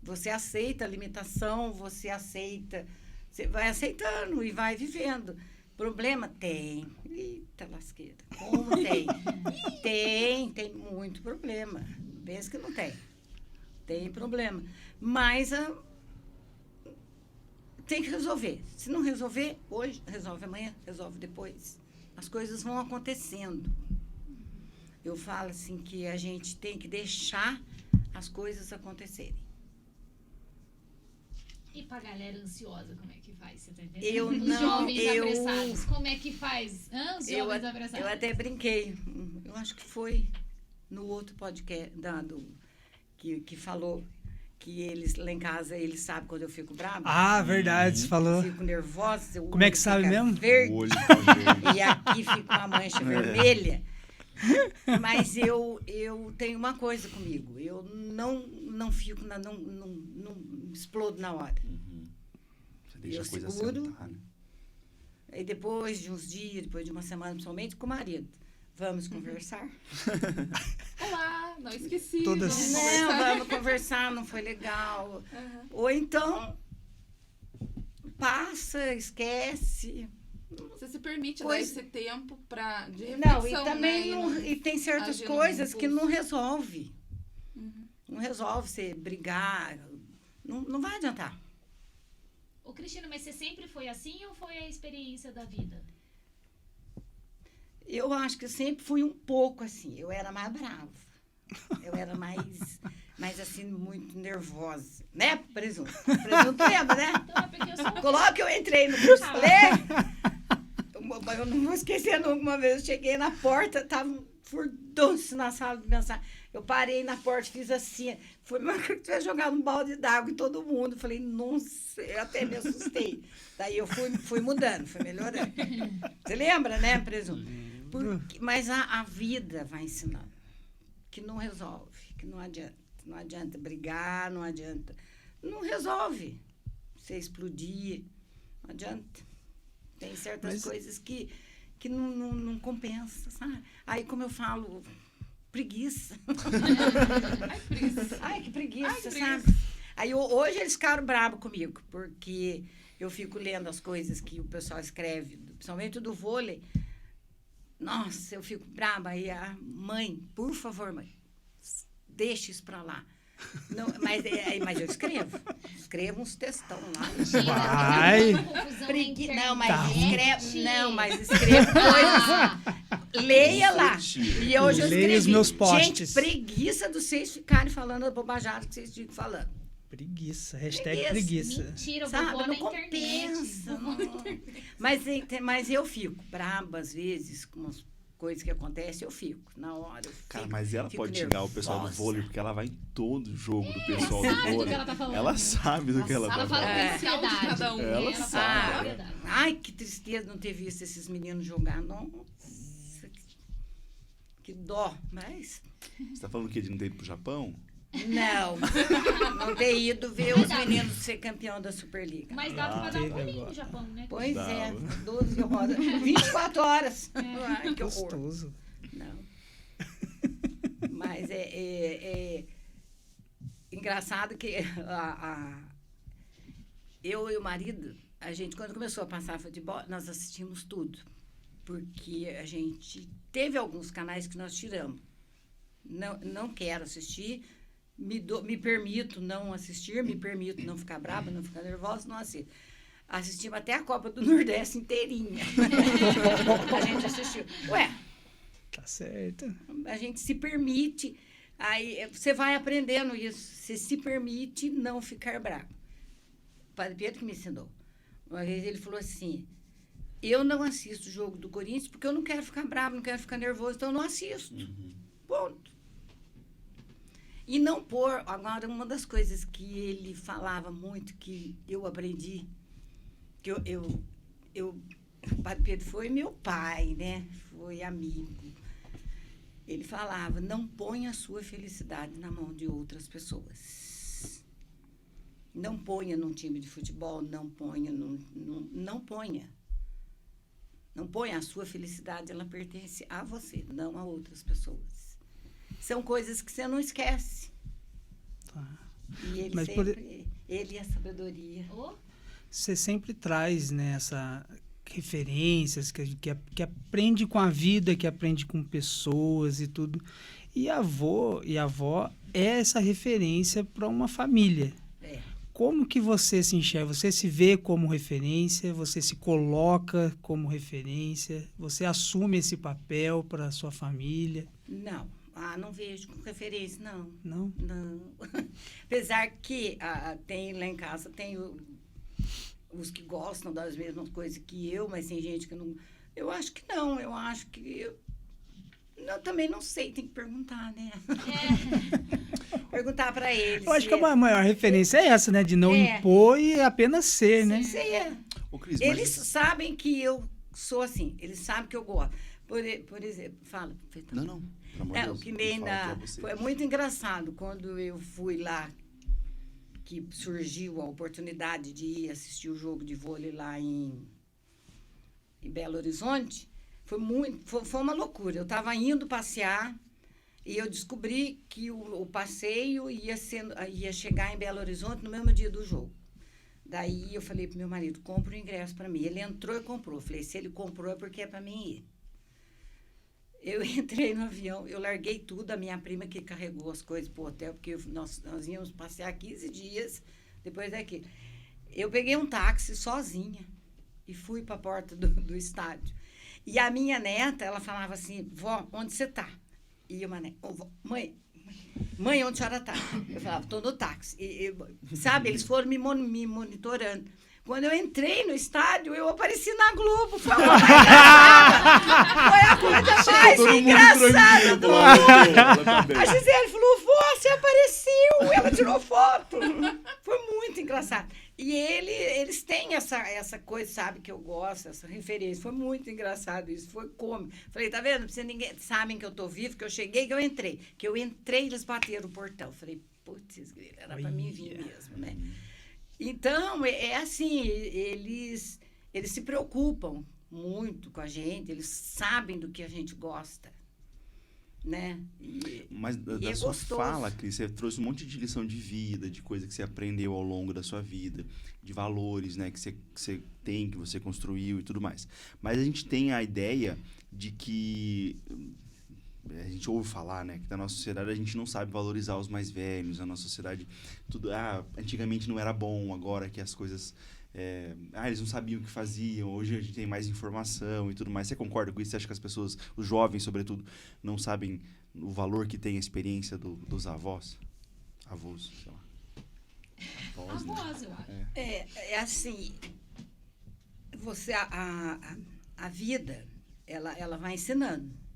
Speaker 4: Você aceita a limitação, você vai aceitando e vai vivendo. Problema? Tem. Eita lasqueira. Como tem? Tem muito problema. Pensa que não tem. Tem problema. Mas tem que resolver. Se não resolver hoje, resolve amanhã, resolve depois. As coisas vão acontecendo. Eu falo assim que a gente tem que deixar as coisas acontecerem.
Speaker 2: E pra galera ansiosa, como é que faz? Você tá entendendo?
Speaker 4: Eu
Speaker 2: Os
Speaker 4: não,
Speaker 2: jovens
Speaker 4: eu-
Speaker 2: apressados, como é que faz? Os jovens apressados.
Speaker 4: Eu até brinquei. Eu acho que foi no outro podcast que falou que eles lá em casa, eles sabem quando eu fico brava.
Speaker 1: Ah, verdade, você falou.
Speaker 4: Fico nervosa.
Speaker 1: Como é que sabe mesmo?
Speaker 4: Verde,
Speaker 3: O olho fica verde.
Speaker 4: e aqui fica uma mancha vermelha. Mas eu tenho uma coisa comigo. Eu não fico, não explodo na hora.
Speaker 3: Você deixa
Speaker 4: Eu
Speaker 3: a coisa
Speaker 4: seguro.
Speaker 3: sentar, né?
Speaker 4: E depois de uns dias, depois de uma semana, principalmente, com o marido. Vamos conversar?
Speaker 5: Olá, não esqueci.
Speaker 1: Todas-
Speaker 5: vamos
Speaker 4: Não,
Speaker 5: conversar.
Speaker 4: vamos conversar, não foi legal.
Speaker 5: Aham.
Speaker 4: Ou então, passa, esquece.
Speaker 5: Você se permite dar
Speaker 4: Coisa-
Speaker 5: esse tempo de
Speaker 4: Não,
Speaker 5: reflexão,
Speaker 4: e também
Speaker 5: né?
Speaker 4: e tem certas
Speaker 5: agir no
Speaker 4: coisas que
Speaker 5: impulso.
Speaker 4: não resolve. Não resolve você brigar. Não vai adiantar.
Speaker 2: Ô, Cristina, mas você sempre foi assim ou foi a experiência da vida?
Speaker 4: Eu acho que eu sempre fui um pouco assim. Eu era mais brava. Eu era mais assim, muito nervosa. Né, Presunto? Presunto lembra, né?
Speaker 2: Então, é porque eu sou
Speaker 4: Coloca que eu entrei no curso eu não vou esquecer nunca. Uma vez eu cheguei na porta, tava um furdunço na sala de mensagem. Eu parei na porta, fiz assim. Foi uma que tivesse jogado um balde d'água em todo mundo. Falei, nossa, eu até me assustei. Daí eu fui mudando, fui melhorando. Você lembra, né, Presunto? Mas a vida vai ensinando que não resolve, que não adianta. Não adianta brigar, não adianta. Não resolve você explodir, não adianta. Tem certas coisas que não compensa, sabe? Aí, como eu falo, preguiça. Ai, que preguiça, sabe? Aí, hoje eles ficaram bravos comigo, porque eu fico lendo as coisas que o pessoal escreve, principalmente do vôlei. Nossa, eu fico brava. Aí a mãe, por favor, mãe, deixa isso pra lá. Não, mas eu escrevo uns textão lá.
Speaker 1: Vai.
Speaker 4: Mas escrevo coisas. Leia lá. E hoje eu
Speaker 1: Leia
Speaker 4: escrevi.
Speaker 1: os meus posts.
Speaker 4: Gente, preguiça de vocês ficarem falando a bobajada que vocês ficam falando.
Speaker 1: Preguiça. Hashtag preguiça.
Speaker 2: Mentira, eu
Speaker 4: Sabe?
Speaker 2: vou pôr
Speaker 4: Não
Speaker 2: na internet.
Speaker 4: compensa. Mas eu fico braba, às vezes, com umas coisas que acontecem, eu fico. Na hora, eu fico.
Speaker 3: Cara, mas ela
Speaker 4: fico
Speaker 3: pode xingar o pessoal do
Speaker 4: nervosa.
Speaker 3: vôlei, porque ela vai em todo jogo do pessoal
Speaker 2: sabe
Speaker 3: do
Speaker 2: do que
Speaker 3: vôlei.
Speaker 2: ela tá falando.
Speaker 3: Ela sabe do que ela
Speaker 2: Ela
Speaker 3: tá
Speaker 2: fala
Speaker 3: falando.
Speaker 2: com ansiedade.
Speaker 5: de cada um.
Speaker 3: Ela
Speaker 2: fala
Speaker 3: sabe.
Speaker 2: com ansiedade.
Speaker 4: Ai, que tristeza não ter visto esses meninos jogar. Nossa, que dó, mas
Speaker 3: Você tá falando o quê? De não ter ido pro Japão?
Speaker 4: não ter ido ver os meninos ser campeão da Superliga.
Speaker 2: Mas dava pra dar um
Speaker 1: teve
Speaker 2: pulinho
Speaker 1: agora.
Speaker 2: no Japão, né?
Speaker 4: Pois
Speaker 3: Dava.
Speaker 4: é, 12 horas, 24 horas. Ai, que horror.
Speaker 1: Gostoso.
Speaker 4: Não. Mas é engraçado que eu e o marido, a gente, quando começou a passar futebol, nós assistimos tudo. Porque a gente teve alguns canais que nós tiramos. Não quero assistir, me permito não assistir, me permito não ficar brava, não ficar nervosa, não assisto. Assistimos até a Copa do Nordeste inteirinha. A gente assistiu. Ué,
Speaker 1: Tá certo.
Speaker 4: a gente se permite, aí você vai aprendendo isso, você se permite não ficar bravo. O Padre Pedro que me ensinou. Uma vez ele falou assim, eu não assisto o jogo do Corinthians porque eu não quero ficar bravo, não quero ficar nervoso, então eu não assisto. Ponto. E não pôr, agora uma das coisas que ele falava muito, que eu aprendi, que o Padre Pedro foi meu pai, né? Foi amigo. Ele falava, não ponha a sua felicidade na mão de outras pessoas. Não ponha num time de futebol, não ponha. Não ponha a sua felicidade, ela pertence a você, não a outras pessoas. São coisas que você não esquece.
Speaker 1: Tá.
Speaker 4: E ele
Speaker 1: Mas
Speaker 4: sempre, ele e a sabedoria.
Speaker 2: Ô,
Speaker 1: Você sempre traz, né, essa referências que aprende com a vida, que aprende com pessoas e tudo. E a avó é essa referência para uma família.
Speaker 4: É.
Speaker 1: Como que você se enxerga? Você se vê como referência? Você se coloca como referência? Você assume esse papel para a sua família?
Speaker 4: Não vejo com referência, não.
Speaker 1: Não?
Speaker 4: Não. Apesar que tem lá em casa, tem os que gostam das mesmas coisas que eu, mas tem gente que não... Eu acho que não, eu acho que... Eu também não sei, tem que perguntar, né? Perguntar para eles.
Speaker 1: Eu acho que a maior referência é essa, né? De não impor e apenas ser, né?
Speaker 4: Sim, é.
Speaker 3: Ô, Cris,
Speaker 4: Eles sabem que eu sou assim, eles sabem que eu gosto. Por exemplo, fala.
Speaker 3: Não. Pelo amor de Deus,
Speaker 4: O que nem
Speaker 3: fala que é você.
Speaker 4: foi muito engraçado quando eu fui lá, que surgiu a oportunidade de ir assistir o jogo de vôlei lá em Belo Horizonte. Foi uma loucura. Eu estava indo passear e eu descobri que o passeio ia chegar em Belo Horizonte no mesmo dia do jogo. Daí eu falei pro meu marido, compra o ingresso para mim. Ele entrou e comprou. Eu falei, se ele comprou é porque é para mim ir. Eu entrei no avião, eu larguei tudo, a minha prima que carregou as coisas pro hotel, porque nós íamos passear 15 dias depois daquilo. Eu peguei um táxi sozinha e fui para a porta do estádio. E a minha neta, ela falava assim, vó, onde você tá? E uma neta, mãe, onde a senhora tá? Eu falava, tô no táxi. Sabe, eles foram me monitorando. Quando eu entrei no estádio, eu apareci na Globo. Foi a coisa mais engraçada do mundo. A Gisele falou, vó, você apareceu. Ela tirou foto. Foi muito engraçado. E eles têm essa coisa, sabe, que eu gosto, essa referência. Foi muito engraçado isso, foi cômico. Falei, tá vendo? Ninguém sabem que eu tô vivo, que eu cheguei, que eu entrei. Que eu entrei, eles bateram o portão. Falei, putz, era pra mim vir mesmo, né? Então, é assim, eles se preocupam muito com a gente, eles sabem do que a gente gosta, né?
Speaker 3: Mas da sua fala, Cris, você trouxe um monte de lição de vida, de coisa que você aprendeu ao longo da sua vida, de valores, né, que você tem, que você construiu e tudo mais. Mas a gente tem a ideia de que... A gente ouve falar, né, que na nossa sociedade a gente não sabe valorizar os mais velhos, na nossa sociedade tudo, antigamente não era bom, agora que as coisas, eles não sabiam o que faziam, hoje a gente tem mais informação e tudo mais. Você concorda com isso? Você acha que as pessoas, os jovens sobretudo, não sabem o valor que tem a experiência dos avós? Avós, sei lá. Avós,
Speaker 2: avós, eu acho.
Speaker 4: É assim, a vida, ela vai ensinando.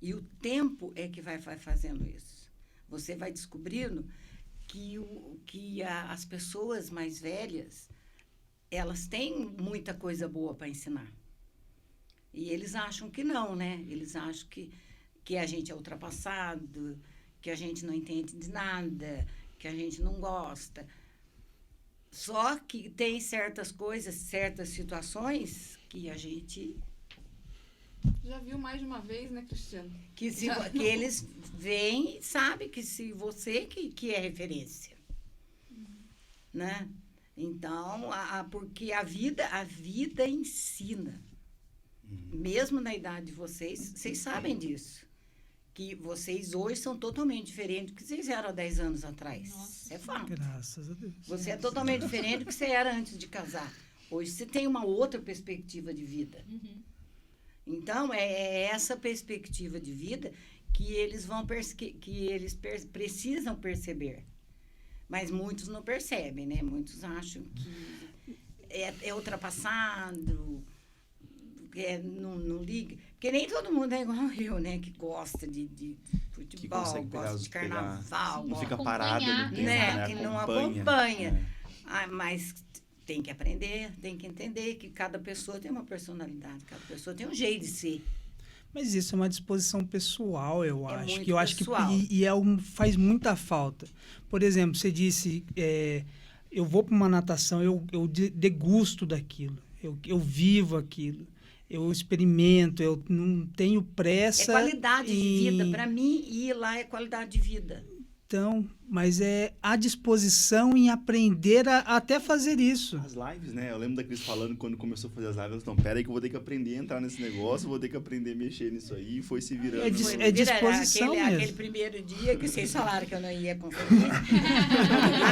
Speaker 4: E o tempo é que vai fazendo isso. Você vai descobrindo que as pessoas mais velhas, elas têm muita coisa boa para ensinar. E eles acham que não, né? Eles acham que a gente é ultrapassado, que a gente não entende de nada, que a gente não gosta. Só que tem certas coisas, certas situações que a gente...
Speaker 5: Já viu mais de uma vez, né, Cristiano?
Speaker 4: Que eles veem e sabem que se você que é referência. Né? Então, porque a vida ensina. Mesmo na idade de vocês sabem disso. Que vocês hoje são totalmente diferentes do que vocês eram há 10 anos atrás. Isso é fato.
Speaker 1: Graças a Deus.
Speaker 4: Você é totalmente diferente do que você era antes de casar. Hoje você tem uma outra perspectiva de vida. Então, é essa perspectiva de vida que eles precisam perceber. Mas muitos não percebem, né? Muitos acham que é ultrapassado, não liga. Porque nem todo mundo é igual eu, né? Que gosta de futebol, gosta de carnaval.
Speaker 3: Não fica parado no tempo, né?
Speaker 4: Que não acompanha. Mas tem que aprender, tem que entender que cada pessoa tem uma personalidade, cada pessoa tem um jeito de ser.
Speaker 1: Mas isso é uma disposição pessoal, eu acho.
Speaker 4: Muito
Speaker 1: Que eu acho
Speaker 4: pessoal.
Speaker 1: que faz muita falta. Por exemplo, você disse, eu vou para uma natação, eu degusto daquilo, eu vivo aquilo, eu experimento, eu não tenho pressa.
Speaker 4: É qualidade de vida. Para mim, ir lá é qualidade de vida.
Speaker 1: Então, mas é a disposição em aprender a até fazer isso.
Speaker 3: As lives, né? Eu lembro da Cris falando quando começou a fazer as lives, ela falou, pera aí que eu vou ter que aprender a entrar nesse negócio, vou ter que aprender a mexer nisso aí, e foi se virando.
Speaker 1: É disposição mesmo.
Speaker 4: Aquele primeiro dia que vocês falaram que eu não ia conseguir.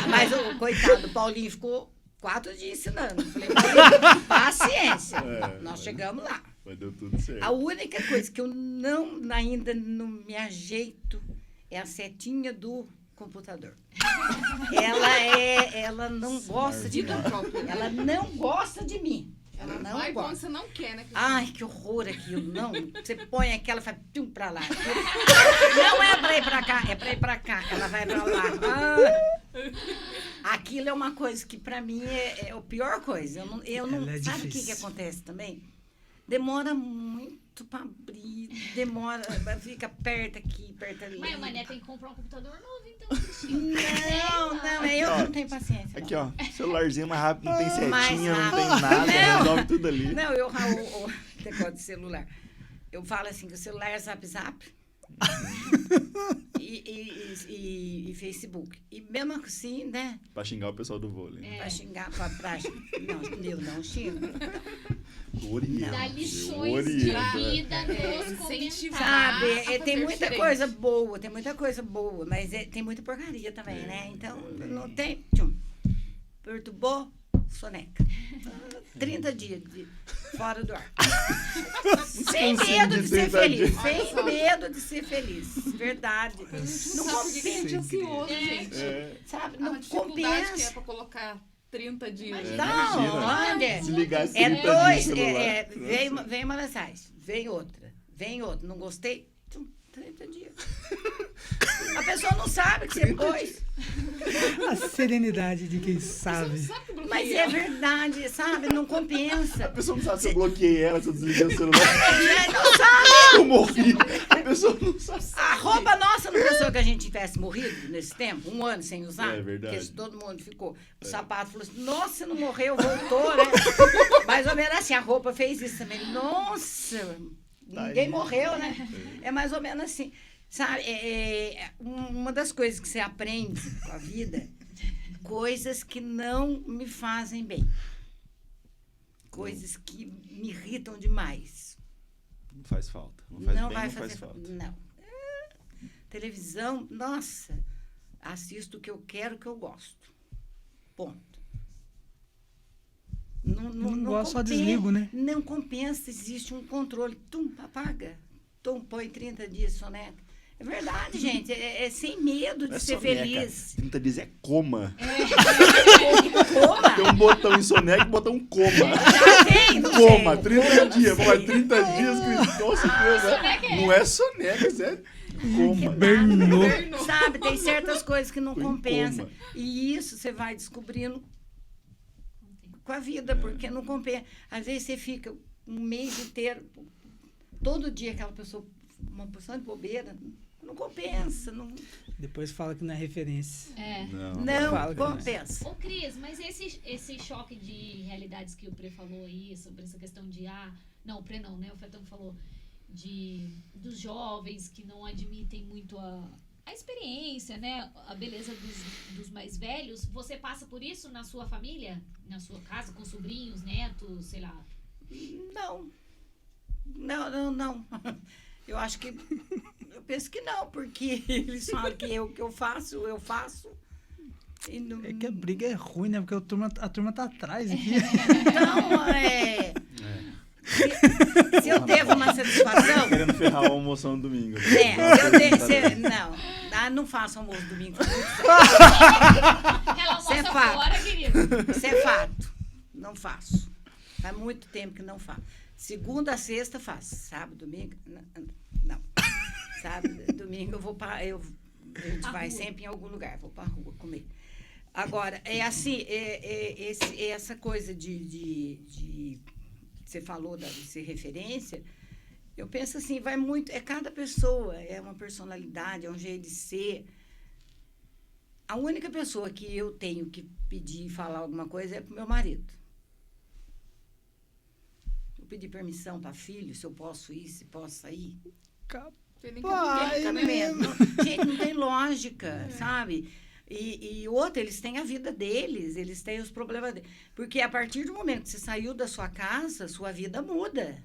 Speaker 4: Mas o coitado, o Paulinho ficou 4 dias ensinando. Eu falei, Paulinho, paciência. Nós chegamos lá.
Speaker 3: Mas deu tudo certo.
Speaker 4: A única coisa que eu ainda não me ajeito é a setinha do computador. Ela não gosta de mim. Ela não gosta de mim. Ela não
Speaker 5: vai
Speaker 4: gosta.
Speaker 5: quando você não quer, né?
Speaker 4: Ai, que horror aquilo. Não, você põe aquela e faz pum pra lá. Não é pra ir pra cá, é pra ir pra cá. Ela vai pra lá. Aquilo é uma coisa que pra mim é a pior coisa. Eu não
Speaker 1: É
Speaker 4: sabe o
Speaker 1: difícil.
Speaker 4: que acontece também? Demora muito pra abrir, fica perto aqui, perto ali.
Speaker 2: Mas o Mané tem que comprar um computador novo, então, Cristina.
Speaker 4: Não, eu que não tenho paciência.
Speaker 3: Aqui, ó, celularzinho mais rápido, não tem
Speaker 4: Mais
Speaker 3: setinha, não tem
Speaker 4: rápido.
Speaker 3: nada,
Speaker 4: Não.
Speaker 3: resolve tudo ali.
Speaker 4: Não, o negócio de celular. Eu falo assim, que o celular é zap-zap e Facebook. E mesmo assim, né?
Speaker 3: Pra xingar o pessoal do vôlei.
Speaker 4: Pra xingar, não, eu não xingo.
Speaker 3: Orienta.
Speaker 2: Dá lições
Speaker 3: orienta.
Speaker 2: de vida nos
Speaker 5: incentivar.
Speaker 2: comentários.
Speaker 4: Sabe,
Speaker 5: a
Speaker 4: tem
Speaker 5: fazer
Speaker 4: muita
Speaker 5: diferente.
Speaker 4: coisa boa, mas tem muita porcaria também, né? Então, não tem... Perturbou, soneca. 30 dias fora do ar. Sem medo de ser feliz. Sem medo de ser feliz. Verdade. Não
Speaker 5: Sabe o que a gente é ansioso, gente?
Speaker 4: Sabe,
Speaker 5: A
Speaker 4: não
Speaker 5: dificuldade que é
Speaker 4: compensa.
Speaker 5: pra colocar 30 dias.
Speaker 4: Não, olha.
Speaker 3: Se ligasse
Speaker 4: É
Speaker 3: 30
Speaker 4: dois,
Speaker 3: dias no celular.
Speaker 4: vem uma mensagem, vem outra, não gostei, 30 dias. A pessoa não sabe que você pôs,
Speaker 1: A serenidade de quem sabe.
Speaker 5: Sabe que bloqueia?
Speaker 4: mas é verdade, sabe? Não compensa.
Speaker 3: A pessoa não sabe se eu bloqueei ela, se eu desliguei o celular.
Speaker 4: Não sabe.
Speaker 3: Eu morri. A pessoa não sabe.
Speaker 4: A roupa nossa não pensou que a gente tivesse morrido nesse tempo, 1 ano sem usar.
Speaker 3: É verdade.
Speaker 4: Porque todo mundo ficou. O sapato falou assim, nossa, você não morreu, voltou, né? Mais ou menos assim, a roupa fez isso também. Nossa, ninguém morreu, né? É mais ou menos assim. Sabe, uma das coisas que você aprende com a vida, coisas que não me fazem bem. Coisas que me irritam demais.
Speaker 3: Não faz falta. Não faz bem,
Speaker 4: vai
Speaker 3: não
Speaker 4: fazer
Speaker 3: faz falta.
Speaker 4: Não. Televisão, nossa, assisto o que eu quero, o que eu gosto. Ponto.
Speaker 1: Não gosto, só
Speaker 4: compensa,
Speaker 1: desligo, né?
Speaker 4: Não compensa, existe um controle. Apaga. Põe 30 dias soneca. É verdade, gente. É sem medo de
Speaker 3: Não é
Speaker 4: ser
Speaker 3: soneca.
Speaker 4: feliz.
Speaker 3: 30 dias é coma.
Speaker 4: Coma.
Speaker 3: Tem um botão em soneca e botão coma.
Speaker 4: Já tem, não
Speaker 3: Coma,
Speaker 4: sei.
Speaker 3: 30 dias.
Speaker 4: Sei.
Speaker 3: Vai 30 dias, Cris. Nossa, Deus, né? Não é soneca, isso é coma.
Speaker 1: Bernou.
Speaker 4: Sabe, tem certas coisas que não
Speaker 3: Foi em
Speaker 4: compensam.
Speaker 3: coma.
Speaker 4: E isso você vai descobrindo com a vida, porque não compensa. Às vezes você fica um mês inteiro, todo dia aquela pessoa uma porção de bobeira. Não compensa. Não
Speaker 1: Depois fala que não é referência.
Speaker 4: não compensa.
Speaker 2: Ô, Cris, mas esse choque de realidades que o Prê falou aí, sobre essa questão de, não, o Prê não, né? O Fetão falou dos jovens que não admitem muito a experiência, né? A beleza dos mais velhos. Você passa por isso na sua família? Na sua casa, com sobrinhos, netos, sei lá?
Speaker 4: Não. Eu acho que... Eu penso que não, porque eles falam que o que eu faço. E não...
Speaker 1: É que a briga é ruim, né? Porque a turma tá atrás aqui.
Speaker 4: Se eu devo uma satisfação...
Speaker 3: Querendo ferrar o almoço no domingo.
Speaker 4: Não faço almoço domingo.
Speaker 2: Ela
Speaker 4: Isso é
Speaker 2: almoça
Speaker 4: fato.
Speaker 2: fora, querido.
Speaker 4: Isso é fato. Não faço. Faz muito tempo que não faço. Segunda a sexta faço. Sábado, domingo, não. Sábado, domingo a gente vai sempre em algum lugar. Vou pra rua comer. Agora, é assim, essa coisa de você falou de ser referência, eu penso assim, vai muito, cada pessoa, é uma personalidade, é um jeito de ser. A única pessoa que eu tenho que pedir e falar alguma coisa é pro meu marido. Eu pedi permissão para filho, se eu posso ir, se posso sair. Gente, não tem lógica, sabe? E outra, eles têm a vida deles, eles têm os problemas deles. Porque a partir do momento que você saiu da sua casa, sua vida muda.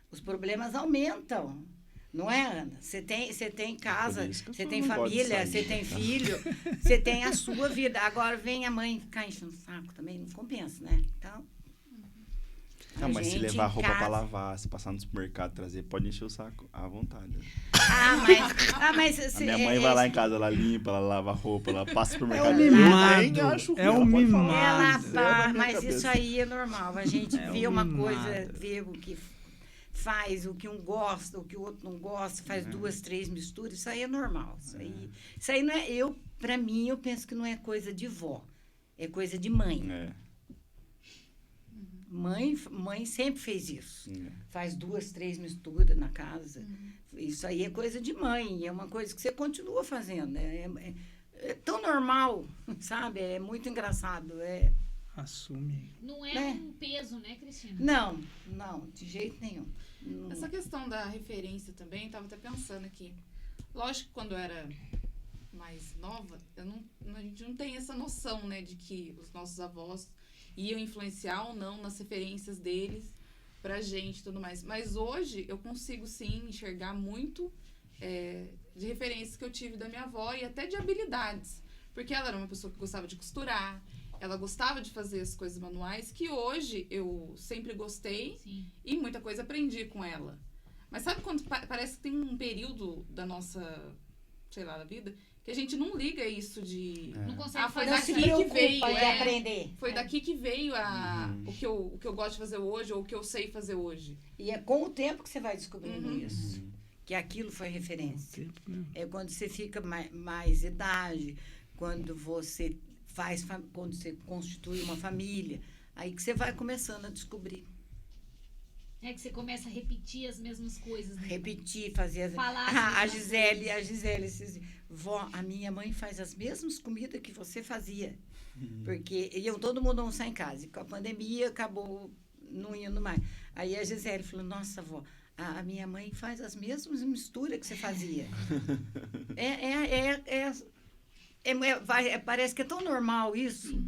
Speaker 4: Os problemas aumentam. Não é, Ana? Você tem casa, você tem família, você tem filho, você tem a sua vida. Agora vem a mãe ficar enchendo o saco também, não compensa, né? Então...
Speaker 3: Não, mas se levar roupa pra lavar, se passar no supermercado, trazer, pode encher o saco à vontade.
Speaker 4: Mas
Speaker 3: a minha mãe vai lá em casa, ela limpa, ela lava a roupa, ela passa pro supermercado.
Speaker 4: Mas isso aí é normal. A gente vê uma coisa, vê o que faz, o que um gosta, o que o outro não gosta, faz 2, 3 misturas, isso aí é normal. Isso aí não é... Pra mim, eu penso que não é coisa de vó, é coisa de mãe. Mãe sempre fez isso. Faz 2, 3 misturas na casa. Isso aí é coisa de mãe. É uma coisa que você continua fazendo. É tão normal, sabe? É muito engraçado.
Speaker 1: Assume.
Speaker 2: Não é um peso, né, Cristina?
Speaker 4: Não, de jeito nenhum.
Speaker 5: Essa questão da referência também, estava até pensando aqui. Lógico que quando eu era mais nova, a gente não tem essa noção, né, de que os nossos avós iam influenciar ou não nas referências deles pra gente e tudo mais. Mas hoje eu consigo, sim, enxergar muito de referências que eu tive da minha avó e até de habilidades. Porque ela era uma pessoa que gostava de costurar, ela gostava de fazer as coisas manuais, que hoje eu sempre gostei. Sim. E muita coisa aprendi com ela. Mas sabe quando parece que tem um período da nossa, sei lá, da vida, que a gente não liga isso de...
Speaker 2: Não consegue
Speaker 5: foi
Speaker 2: fazer
Speaker 5: daqui que veio.
Speaker 4: Aprender.
Speaker 5: Foi daqui que veio o que eu gosto de fazer hoje, ou o que eu sei fazer hoje.
Speaker 4: E é com o tempo que você vai descobrindo isso. Que aquilo foi referência. É quando você fica mais idade, quando você quando você constitui uma família, aí que você vai começando a descobrir.
Speaker 2: É que você começa a repetir as mesmas coisas, né?
Speaker 4: Repetir, fazer...
Speaker 2: Falar
Speaker 4: a Gisele, vó, a minha mãe faz as mesmas comidas que você fazia. Porque todo mundo almoçar em casa. E com a pandemia, acabou não indo mais. Aí a Gisele falou, nossa, vó, a minha mãe faz as mesmas misturas que você fazia. Parece que é tão normal isso.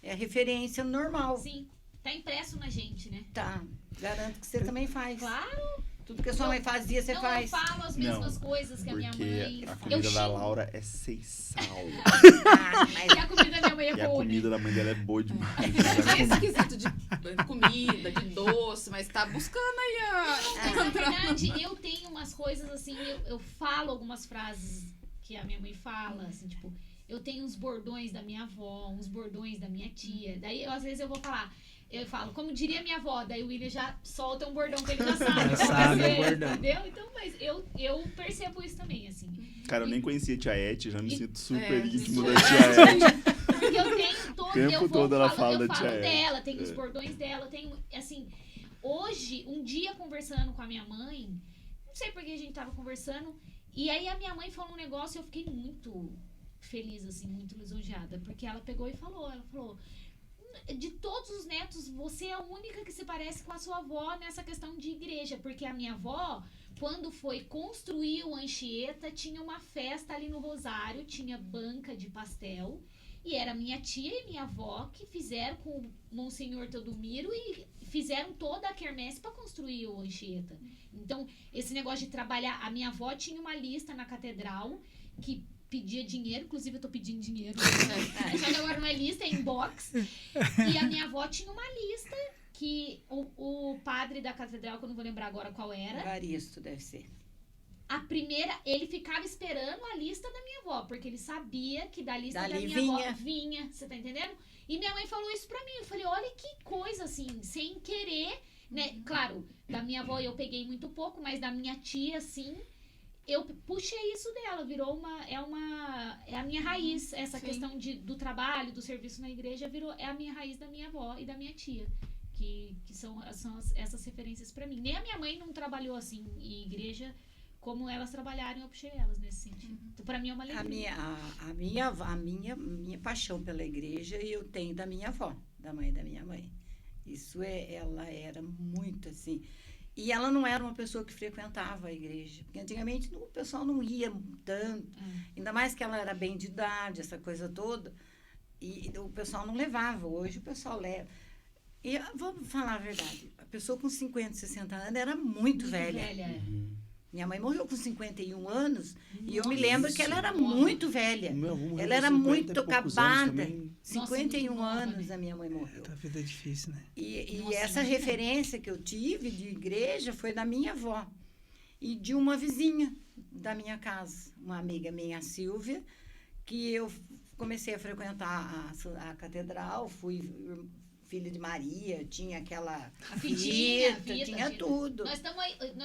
Speaker 4: É referência normal.
Speaker 2: Sim, tá impresso na gente, né?
Speaker 4: Tá. Garanto que você também faz.
Speaker 2: Claro.
Speaker 4: Tudo que a sua mãe fazia, você faz.
Speaker 2: Eu falo as mesmas coisas que a minha mãe.
Speaker 3: A comida da Laura é sem sal.
Speaker 2: E a comida da minha mãe é boa.
Speaker 3: E a comida da mãe dela é boa demais.
Speaker 5: É esquisito de comida, de doce, mas tá buscando aí
Speaker 2: Na verdade, eu tenho umas coisas assim, eu falo algumas frases que a minha mãe fala, assim, tipo, eu tenho uns bordões da minha avó, uns bordões da minha tia. Daí, às vezes, eu vou falar. Eu falo, como diria minha avó, daí o William já solta um bordão que ele já sabe.
Speaker 1: Bordão.
Speaker 2: Entendeu? Então, mas eu percebo isso também, assim.
Speaker 3: Cara, eu nem conhecia a Tia Eti, já me sinto super íntimo
Speaker 5: isso
Speaker 3: da Tia Eti.
Speaker 2: Porque eu tenho todo...
Speaker 3: O tempo todo ela fala da Tia Eti.
Speaker 2: Dela, tenho os bordões dela, tenho, assim... Hoje, um dia conversando com a minha mãe... sei porque a gente tava conversando. E aí a minha mãe falou um negócio e eu fiquei muito feliz, assim, muito lisonjeada. Porque ela pegou e falou, de todos os netos, você é a única que se parece com a sua avó nessa questão de igreja. Porque a minha avó, quando foi construir o Anchieta, tinha uma festa ali no Rosário, tinha banca de pastel. E era minha tia e minha avó que fizeram com o Monsenhor Teodomiro e fizeram toda a quermesse para construir o Anchieta. Então, esse negócio de trabalhar... A minha avó tinha uma lista na catedral que pedia dinheiro, inclusive eu tô pedindo dinheiro. Só que agora não é lista, é inbox. E a minha avó tinha uma lista que o padre da catedral, que eu não vou lembrar agora qual era...
Speaker 4: Evaristo, deve ser.
Speaker 2: A primeira, ele ficava esperando a lista da minha avó, porque ele sabia que da lista da minha
Speaker 4: vinha.
Speaker 2: avó vinha, você tá entendendo? E minha mãe falou isso pra mim, eu falei, olha que coisa, assim, sem querer, né? Claro, da minha avó eu peguei muito pouco, mas da minha tia, assim, eu puxei isso dela, virou é a minha raiz, essa questão do trabalho, do serviço na igreja, é a minha raiz da minha avó e da minha tia. Que são essas referências pra mim. Nem a minha mãe não trabalhou, assim, em igreja... Como elas trabalharam, eu puxei elas nesse sentido. Então, para mim é uma alegria.
Speaker 4: A minha paixão pela igreja eu tenho da minha avó, da mãe da minha mãe. Ela era muito assim. E ela não era uma pessoa que frequentava a igreja. Porque antigamente o pessoal não ia tanto. Ainda mais que ela era bem de idade, essa coisa toda. E o pessoal não levava. Hoje o pessoal leva. E vamos falar a verdade. A pessoa com 50, 60 anos era muito velha. Minha mãe morreu com 51 anos. Nossa, e eu me lembro que ela era muito velha. Ela era muito acabada. 51 anos a minha mãe morreu.
Speaker 1: A vida é difícil, né?
Speaker 4: E essa referência que eu tive de igreja foi da minha avó. E de uma vizinha da minha casa. Uma amiga minha, a Silvia, que eu comecei a frequentar a catedral. Fui... Filha de Maria, tinha aquela fita, tinha tudo.
Speaker 2: Nós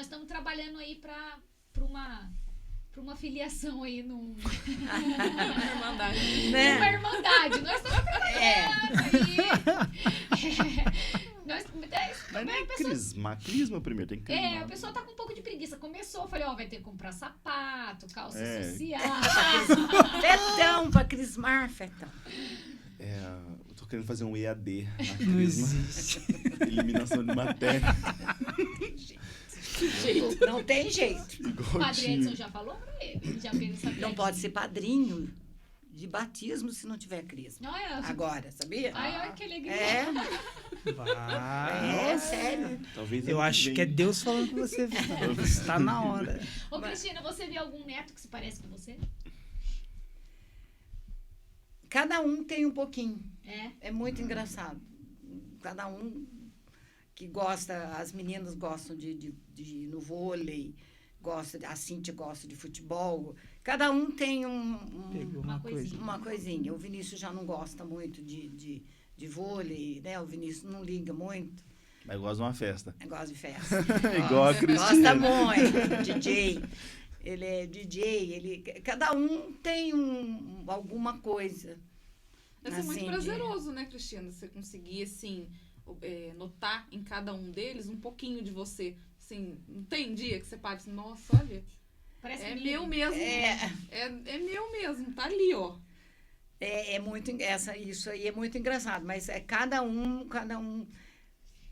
Speaker 2: estamos trabalhando aí para uma filiação aí numa
Speaker 5: irmandade.
Speaker 4: Né?
Speaker 2: Uma irmandade. Nós estamos trabalhando
Speaker 3: Mas não é crisma primeiro, tem que crismar.
Speaker 2: A pessoa tá com um pouco de preguiça. Começou, falei, vai ter que comprar sapato, calça social.
Speaker 4: Fetão, para crismar, fetão.
Speaker 3: Eu tô querendo fazer um EAD na
Speaker 1: Não
Speaker 3: crisma.
Speaker 1: existe.
Speaker 3: Eliminação de matéria.
Speaker 4: Não tem jeito.
Speaker 2: O Padre Edson já falou pra ele. Já fez saber.
Speaker 4: Não pode ser padrinho de batismo se não tiver crisma. Agora, sabia?
Speaker 2: Ai, que alegria.
Speaker 1: Vai.
Speaker 4: Sério.
Speaker 3: Talvez
Speaker 1: Eu acho que é Deus falando com você. Está na hora.
Speaker 2: Ô, Cristina, você vê algum neto que se parece com você?
Speaker 4: Cada um tem um pouquinho.
Speaker 2: É
Speaker 4: muito engraçado. Cada um que gosta, as meninas gostam de ir no vôlei, a Cíntia gosta de futebol. Cada um tem uma coisinha. O Vinícius já não gosta muito de vôlei, né? O Vinícius não liga muito.
Speaker 3: Mas gosta de uma festa.
Speaker 4: Gosta de festa.
Speaker 3: Igual a Cristina.
Speaker 4: Gosta muito. DJ. Ele é DJ. Cada um tem alguma coisa.
Speaker 5: Deve ser muito prazeroso, né, Cristina? Você conseguir, assim, notar em cada um deles um pouquinho de você. Assim, não tem dia que você para assim, nossa, olha,
Speaker 2: parece
Speaker 5: meu mesmo. É meu mesmo, tá ali, ó.
Speaker 4: Isso aí é muito engraçado, mas cada um.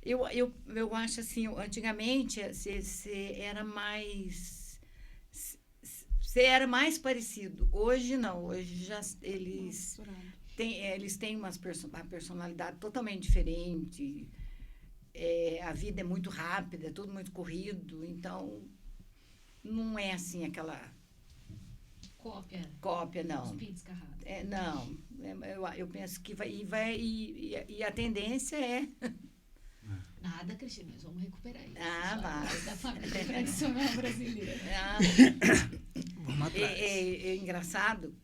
Speaker 4: Eu acho assim, antigamente você era mais. Você era mais parecido. Hoje não, hoje já eles têm uma personalidade totalmente diferente. A vida é muito rápida, é tudo muito corrido, então não é assim aquela cópia não. Não, eu penso que vai e a tendência é
Speaker 2: nada, Cristina, nós vamos recuperar isso.
Speaker 4: Vai.
Speaker 2: Da família tradicional brasileira.
Speaker 1: Vamos atrás.
Speaker 4: É engraçado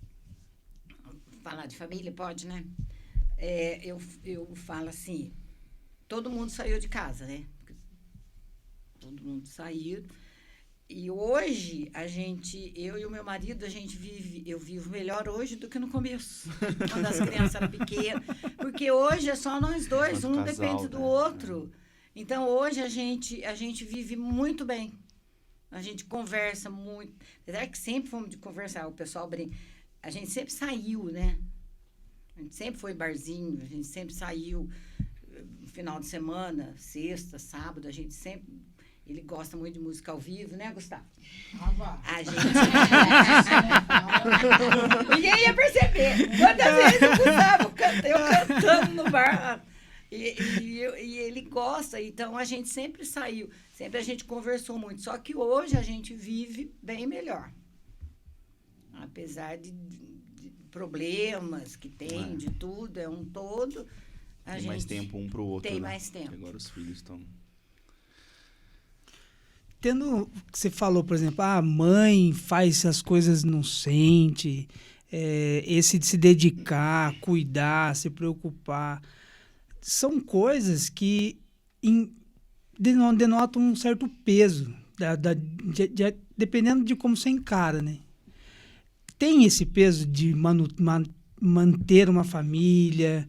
Speaker 4: falar de família, pode, né? Eu falo assim, todo mundo saiu de casa, né? Todo mundo saiu. E hoje, eu e o meu marido, eu vivo melhor hoje do que no começo, quando as crianças eram pequenas. Porque hoje é só nós dois, um depende do outro. Então, hoje a gente vive muito bem. A gente conversa muito. Apesar que sempre fomos de conversar, o pessoal brinca. A gente sempre saiu, né? A gente sempre foi barzinho, a gente sempre saiu no final de semana, sexta, sábado, a gente sempre... Ele gosta muito de música ao vivo, né, Gustavo? A gente... Ninguém ia perceber. Quantas vezes o Gustavo eu cantando no bar. E ele gosta, então a gente sempre saiu, sempre a gente conversou muito. Só que hoje a gente vive bem melhor. Apesar de problemas que tem, de tudo, é um todo.
Speaker 3: Tem mais tempo um pro outro.
Speaker 4: Tem
Speaker 3: né?
Speaker 4: mais tempo.
Speaker 3: Agora os filhos estão...
Speaker 1: Tendo, você falou, por exemplo, a mãe faz as coisas, não sente, esse de se dedicar, cuidar, se preocupar, são coisas que denotam um certo peso, dependendo de como você encara, né? Tem esse peso de manter uma família.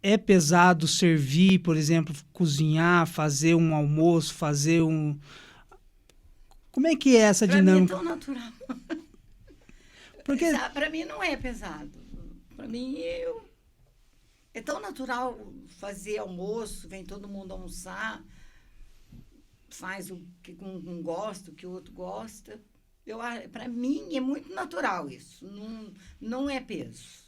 Speaker 1: É pesado servir, por exemplo, cozinhar, fazer um almoço, fazer um... Como é que é essa dinâmica?
Speaker 4: Para mim é tão natural.
Speaker 1: Porque...
Speaker 4: Para mim não é pesado. Para mim é tão natural fazer almoço, vem todo mundo almoçar, faz o que um gosta, o que o outro gosta. Para mim é muito natural isso. Não é peso.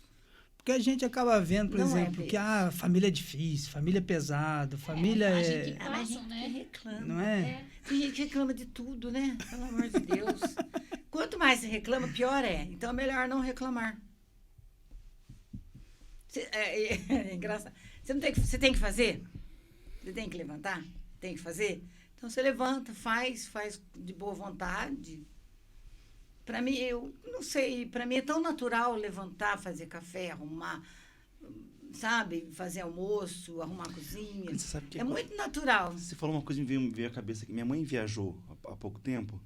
Speaker 1: Porque a gente acaba vendo, por
Speaker 4: Não
Speaker 1: exemplo, que a família é difícil, família é pesado, família
Speaker 2: a
Speaker 1: é...
Speaker 2: gente
Speaker 4: Mas a
Speaker 2: passam,
Speaker 4: gente
Speaker 2: né?
Speaker 4: reclama.
Speaker 1: Não é?
Speaker 4: Tem gente que reclama de tudo, né? Pelo amor de Deus. Quanto mais se reclama, pior é. Então é melhor não reclamar. É engraçado. Você tem que fazer? Você tem que levantar? Tem que fazer? Então você levanta, faz de boa vontade. Para mim, eu não sei, para mim é tão natural levantar, fazer café, arrumar, sabe? Fazer almoço, arrumar a cozinha.
Speaker 3: Você sabe que
Speaker 4: é muito natural.
Speaker 3: Você falou uma coisa que me veio à cabeça aqui. Minha mãe viajou há pouco tempo.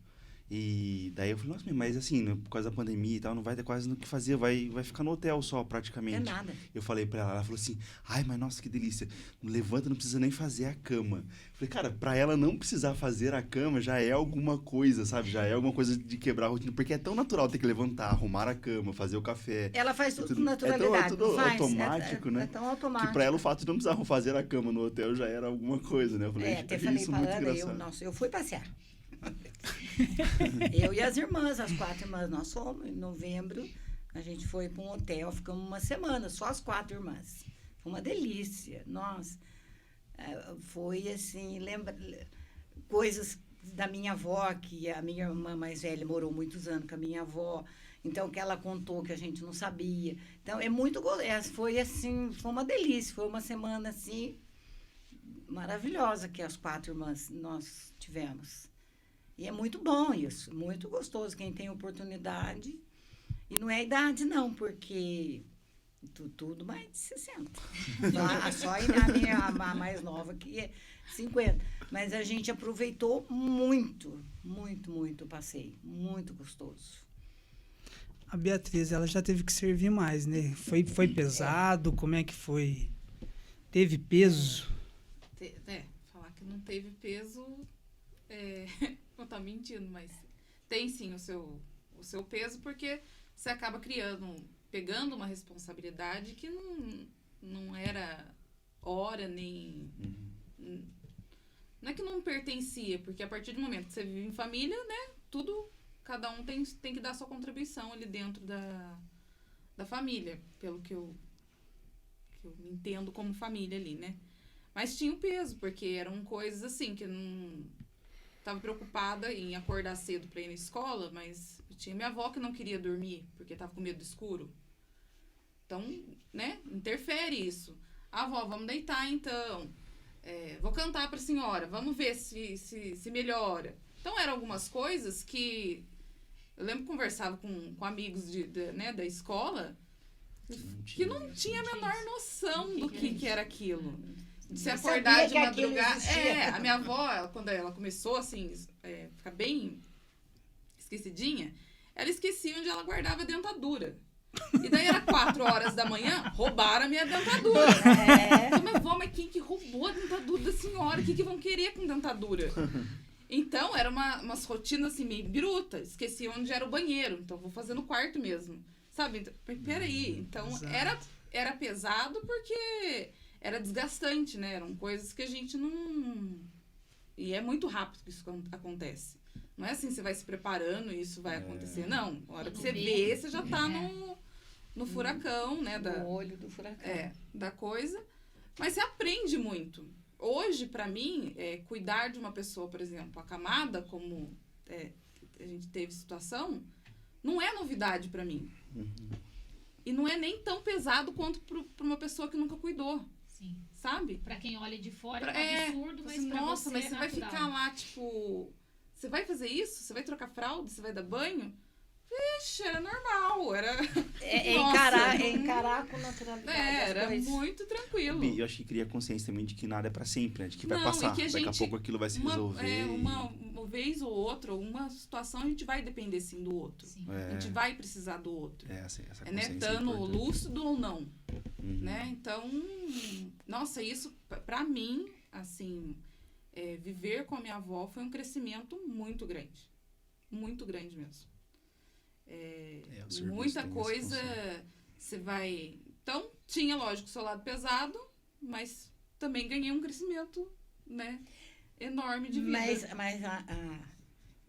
Speaker 3: E daí eu falei, nossa, mas assim, né, por causa da pandemia e tal, não vai ter quase no que fazer, vai ficar no hotel só, praticamente.
Speaker 4: É nada.
Speaker 3: Eu falei pra ela falou assim, ai, mas nossa, que delícia, levanta, não precisa nem fazer a cama. Eu falei, cara, pra ela não precisar fazer a cama já é alguma coisa, sabe? Já é alguma coisa de quebrar a rotina, porque é tão natural ter que levantar, arrumar a cama, fazer o café.
Speaker 4: Ela faz tudo com naturalidade.
Speaker 3: É tudo
Speaker 4: faz,
Speaker 3: automático, né?
Speaker 4: É tão automático.
Speaker 3: Que pra ela o fato de não precisar fazer a cama no hotel já era alguma coisa, né? Eu falei,
Speaker 4: até falei pra Ana, eu fui passear. Eu e as irmãs, as 4 irmãs, nós fomos em novembro, a gente foi para um hotel, ficamos uma semana, só as 4 irmãs. Foi uma delícia, nossa. Foi assim, lembra coisas da minha avó, que a minha irmã mais velha morou muitos anos com a minha avó, então que ela contou que a gente não sabia. Então é muito foi assim, foi uma delícia, foi uma semana assim maravilhosa que as 4 irmãs nós tivemos. E é muito bom isso, muito gostoso. Quem tem oportunidade. E não é a idade, não, porque tudo mais de 60. Só a mais nova, que é 50. Mas a gente aproveitou muito, muito, muito o passeio. Muito gostoso.
Speaker 1: A Beatriz, ela já teve que servir mais, né? Foi pesado? Como é que foi? Teve peso?
Speaker 5: Falar que não teve peso... Não tá mentindo, mas tem sim o seu peso, porque você acaba pegando uma responsabilidade que não era hora, nem... Não é que não pertencia, porque a partir do momento que você vive em família, né, cada um tem que dar sua contribuição ali dentro da família, pelo que eu me entendo como família ali, né. Mas tinha o peso, porque eram coisas assim que não... Estava preocupada em acordar cedo para ir na escola, mas tinha minha avó que não queria dormir, porque estava com medo do escuro. Então, né, interfere isso. Avó, vamos deitar então. Vou cantar para a senhora, vamos ver se melhora. Então, eram algumas coisas que... Eu lembro que conversava com amigos da escola que não tinha a menor noção do que era aquilo. De se acordar de madrugada. A minha avó, quando ela começou, assim, ficar bem esquecidinha, ela esquecia onde ela guardava a dentadura. E daí era 4 horas da manhã, roubaram a minha dentadura. Então, mas quem que roubou a dentadura da senhora? O que vão querer com dentadura? Então, era umas rotinas assim, meio bruta. Esqueci onde era o banheiro, então vou fazer no quarto mesmo. Sabe? Então, peraí. Então,
Speaker 1: Exato.
Speaker 5: era pesado porque era desgastante, né? Eram coisas que a gente não... E é muito rápido que isso acontece. Não é assim, você vai se preparando e isso vai acontecer. Não, a hora que você vê, você já tá no furacão, né?
Speaker 4: No olho do furacão.
Speaker 5: Da coisa. Mas você aprende muito. Hoje, pra mim, cuidar de uma pessoa, por exemplo, acamada, como a gente teve situação, não é novidade pra mim. E não é nem tão pesado quanto pra uma pessoa que nunca cuidou,
Speaker 2: Sim.
Speaker 5: sabe?
Speaker 2: Pra quem olha de fora é um absurdo, mas
Speaker 5: assim,
Speaker 2: pra
Speaker 5: nossa,
Speaker 2: você
Speaker 5: mas
Speaker 2: é
Speaker 5: você vai
Speaker 2: natural.
Speaker 5: ficar lá, tipo... Você vai fazer isso? Você vai trocar fralda? Você vai dar banho? Vixe, era normal, era...
Speaker 4: encarar com naturalidade.
Speaker 5: Era muito tranquilo.
Speaker 3: Eu acho que cria consciência também de que nada é pra sempre, né? De que vai
Speaker 5: Não,
Speaker 3: passar.
Speaker 5: e que a
Speaker 3: Daqui a
Speaker 5: gente-
Speaker 3: pouco aquilo vai se resolver.
Speaker 5: Uma vez ou outra, uma situação, a gente vai depender sim do outro.
Speaker 2: Sim.
Speaker 5: A gente vai precisar do outro.
Speaker 3: Essa
Speaker 5: né?
Speaker 3: consciência
Speaker 5: Estando
Speaker 3: importante.
Speaker 5: lúcido ou não.
Speaker 3: Uhum.
Speaker 5: Né? Então, nossa, isso pra mim, assim, viver com a minha avó foi um crescimento muito grande. Muito grande mesmo.
Speaker 3: O serviço
Speaker 5: Muita
Speaker 3: tem essa
Speaker 5: coisa
Speaker 3: função.
Speaker 5: você vai... Então, tinha, lógico, o seu lado pesado, mas também ganhei um crescimento, né, enorme de vida.
Speaker 4: Mas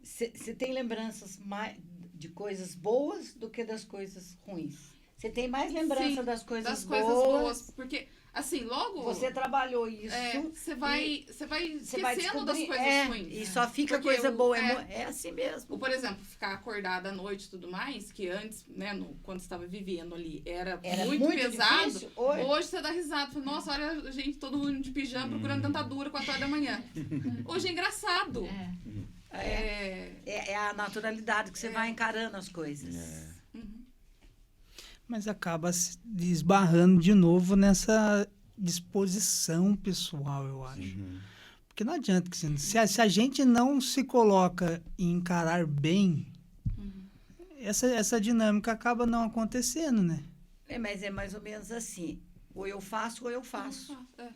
Speaker 4: você tem lembranças mais de coisas boas do que das coisas ruins? Você tem mais lembrança
Speaker 5: Sim,
Speaker 4: das coisas
Speaker 5: das
Speaker 4: boas?
Speaker 5: coisas boas, porque, assim, logo...
Speaker 4: Você trabalhou isso.
Speaker 5: Você vai
Speaker 4: você vai
Speaker 5: esquecendo das
Speaker 4: descobrir,
Speaker 5: coisas ruins.
Speaker 4: E só fica
Speaker 5: Porque
Speaker 4: coisa
Speaker 5: o-
Speaker 4: boa. É assim mesmo.
Speaker 5: Ou, por exemplo, ficar acordada à noite e tudo mais, que antes, né, quando estava vivendo ali, era muito pesado.
Speaker 4: difícil. Hoje,
Speaker 5: Hoje você dá risada, fala, nossa, olha a gente todo mundo de pijama procurando dentadura 4 horas da manhã. Hoje é engraçado.
Speaker 4: é a naturalidade que você vai encarando as coisas.
Speaker 1: Mas acaba se esbarrando de novo nessa disposição pessoal, eu acho.
Speaker 3: Uhum.
Speaker 1: Porque não adianta que se a gente não se coloca em encarar bem, essa dinâmica acaba não acontecendo, né?
Speaker 4: Mas é mais ou menos assim. Ou eu faço, ou eu faço.
Speaker 5: É.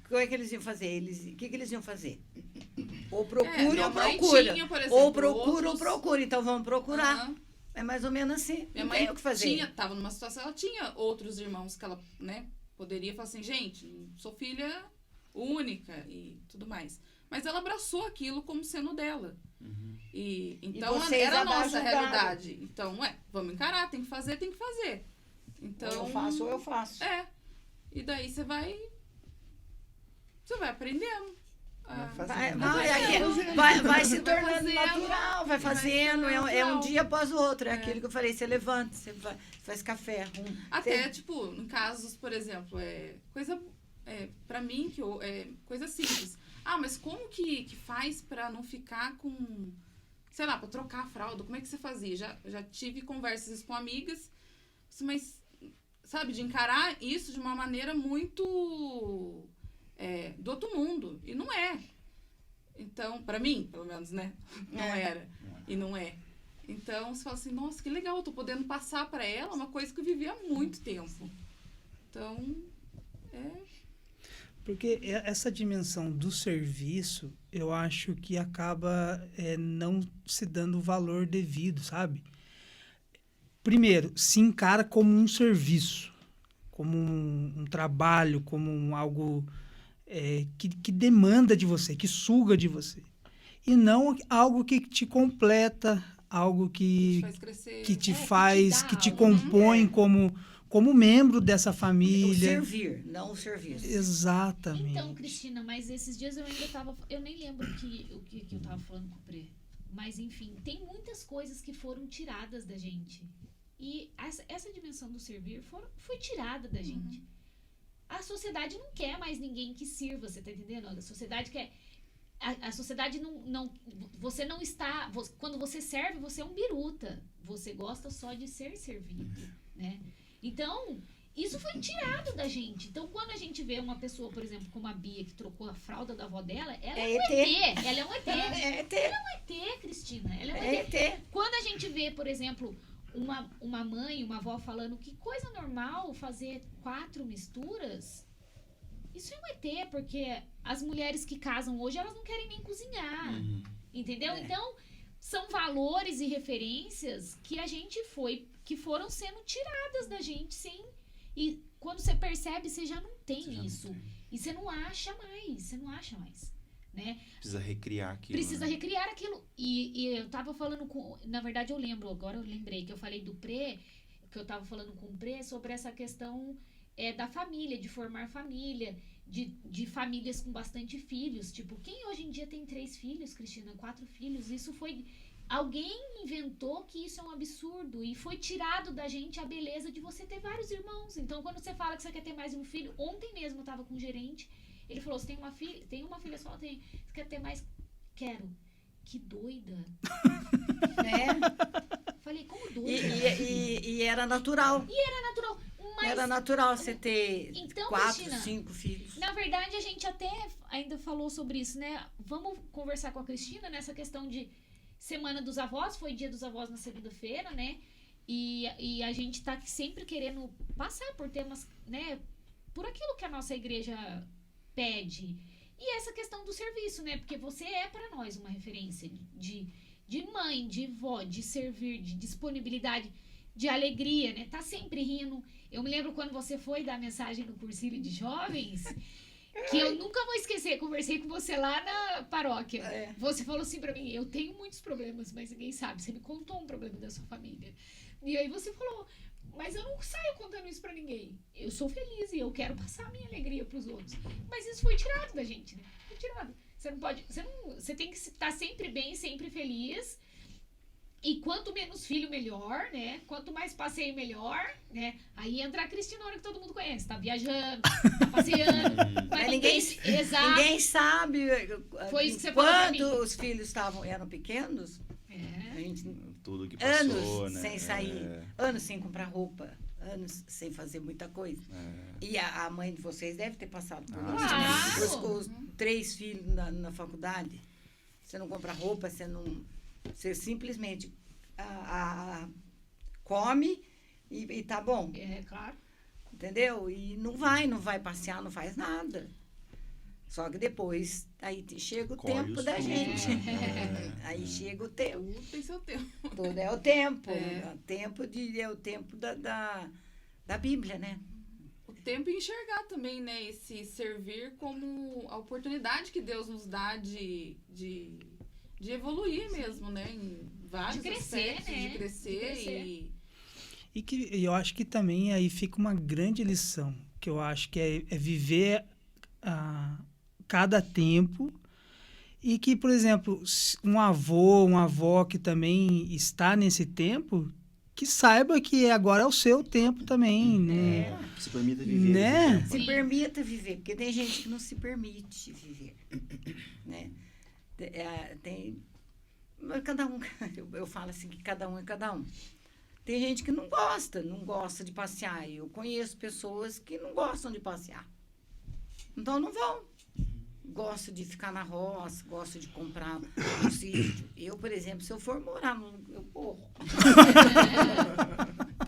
Speaker 4: Como é que eles iam fazer? O que eles iam fazer? Ou
Speaker 5: Minha
Speaker 4: procura ou
Speaker 5: mãe
Speaker 4: procura.
Speaker 5: tinha, por exemplo,
Speaker 4: Ou procura ou
Speaker 5: outros-
Speaker 4: procura. Então vamos procurar.
Speaker 5: Aham.
Speaker 4: É mais ou menos assim.
Speaker 5: Minha
Speaker 4: Não
Speaker 5: mãe
Speaker 4: tem o que fazer.
Speaker 5: tava numa situação, ela tinha outros irmãos que ela, né, poderia falar assim, gente, sou filha única e tudo mais. Mas ela abraçou aquilo como sendo dela. E então
Speaker 4: vocês
Speaker 5: era a nossa
Speaker 4: ajudaram.
Speaker 5: realidade. Então, vamos encarar, tem que fazer. Então,
Speaker 4: Ou eu faço ou eu faço.
Speaker 5: E daí você vai aprendendo.
Speaker 4: Vai se tornando
Speaker 5: fazendo,
Speaker 4: natural, vai fazendo.
Speaker 5: vai sendo
Speaker 4: É um
Speaker 5: natural.
Speaker 4: dia após o outro. É aquilo que eu falei. Você levanta, você faz café.
Speaker 5: Até, tipo, em casos, por exemplo, pra mim, coisa simples. Mas como que faz pra não ficar com, sei lá, pra trocar a fralda? Como é que você fazia? Já tive conversas com amigas, mas, sabe, de encarar isso de uma maneira muito do outro mundo. E não é. Então, pra mim, pelo menos, né? Não era. E não é. Então, você fala assim, nossa, que legal, eu tô podendo passar pra ela uma coisa que eu vivi há muito tempo. Então,
Speaker 1: Porque essa dimensão do serviço, eu acho que acaba não se dando o valor devido, sabe? Primeiro, se encara como um serviço, como um trabalho, como algo que demanda de você, que suga de você. E não algo que te completa, algo
Speaker 5: te faz crescer.
Speaker 1: que te
Speaker 2: que te
Speaker 1: faz,
Speaker 2: dá
Speaker 1: que te
Speaker 2: algo, né?
Speaker 1: compõe como membro dessa
Speaker 4: O
Speaker 1: família.
Speaker 4: servir, não o serviço.
Speaker 1: Exatamente.
Speaker 2: Então, Cristina, mas esses dias eu ainda tava... Eu nem lembro o que eu tava falando com o Prê. Mas, enfim, tem muitas coisas que foram tiradas da gente. E essa dimensão do servir foi tirada da gente. A sociedade não quer mais ninguém que sirva, você tá entendendo? A sociedade quer... A sociedade não... Você não está... Quando você serve, você é um biruta. Você gosta só de ser servido, né? Então, isso foi tirado da gente. Então, quando a gente vê uma pessoa, por exemplo, como a Bia, que trocou a fralda da avó dela, ela é um ET. Ela é um ET. Ela é um ET, Cristina. Ela é um ET. Quando a gente vê, por exemplo, uma mãe, uma avó falando que coisa normal fazer 4 misturas, Isso é um ET, porque as mulheres que casam hoje, elas não querem nem cozinhar, entendeu? Então, são valores e referências que que foram sendo tiradas da gente e quando você percebe, você já não tem isso. E você não acha mais, né?
Speaker 3: Precisa recriar aquilo.
Speaker 2: Precisa recriar aquilo. E eu tava falando na verdade agora eu lembrei que eu falei do Prê, que eu tava falando com o Prê sobre essa questão da família, de formar família, de famílias com bastante filhos. Tipo, quem hoje em dia tem 3 filhos, Cristina? 4 filhos? Isso foi... Alguém inventou que isso é um absurdo e foi tirado da gente a beleza de você ter vários irmãos. Então, quando você fala que você quer ter mais um filho... Ontem mesmo eu tava com um gerente, ele falou, você tem uma filha? Tem uma filha só? Tem. Você quer ter mais? Quero. Que doida. Falei, como doida?
Speaker 4: E era natural.
Speaker 2: Mas,
Speaker 4: era natural você ter
Speaker 2: então,
Speaker 4: 4,
Speaker 2: Cristina,
Speaker 4: 5 filhos.
Speaker 2: Na verdade, a gente até ainda falou sobre isso, né? Vamos conversar com a Cristina nessa questão de Semana dos Avós, foi Dia dos Avós na segunda-feira, né? E a gente tá sempre querendo passar por temas, né? Por aquilo que a nossa igreja pede. E essa questão do serviço, né? Porque você é para nós uma referência de mãe, de vó, de servir, de disponibilidade, de alegria, né? Tá sempre rindo. Eu me lembro quando você foi dar mensagem no cursilho de jovens, que eu nunca vou esquecer. Conversei com você lá na paróquia. Você falou assim pra mim, eu tenho muitos problemas, mas ninguém sabe. Você me contou um problema da sua família. E aí você falou, mas eu não saio contando isso pra ninguém. Eu sou feliz e eu quero passar a minha alegria pros outros. Mas isso foi tirado da gente, né? Foi tirado. Você não pode... Você tem que estar sempre bem, sempre feliz. E quanto menos filho, melhor, né? Quanto mais passeio, melhor, né? Aí entra a Cristinona, que todo mundo conhece. Tá viajando, tá passeando. Mas
Speaker 4: ninguém sabe
Speaker 2: foi isso que você falou pra mim.
Speaker 4: quando os filhos eram pequenos. A gente,
Speaker 3: tudo que passou,
Speaker 4: anos sem sair, anos sem comprar roupa, anos sem fazer muita coisa. E a mãe de vocês deve ter passado por isso. Os 3 filhos na faculdade. Você não compra roupa, você simplesmente come e tá bom.
Speaker 2: Claro.
Speaker 4: Entendeu? E não vai passear, não faz nada. Só que depois, aí chega o tempo da gente. Aí chega o tempo.
Speaker 5: Tudo tem seu tempo.
Speaker 4: Tudo é o tempo. É o tempo da Bíblia, né?
Speaker 5: O tempo e enxergar também, né? Esse servir como a oportunidade que Deus nos dá de evoluir mesmo, né? Em vários aspectos,
Speaker 2: né?
Speaker 5: De crescer.
Speaker 1: E eu acho que também aí fica uma grande lição, que eu acho que é viver cada tempo, e que, por exemplo, um avô, uma avó que também está nesse tempo, que saiba que agora é o seu tempo também, né?
Speaker 3: Se permita viver.
Speaker 1: Né?
Speaker 4: Se permita viver, porque tem gente que não se permite viver, né? Cada um, eu falo assim que cada um é cada um. Tem gente que não gosta de passear. Eu conheço pessoas que não gostam de passear. Então não vão. Gosto de ficar na roça, gosto de comprar um sítio. Eu, por exemplo, se eu for morar eu corro.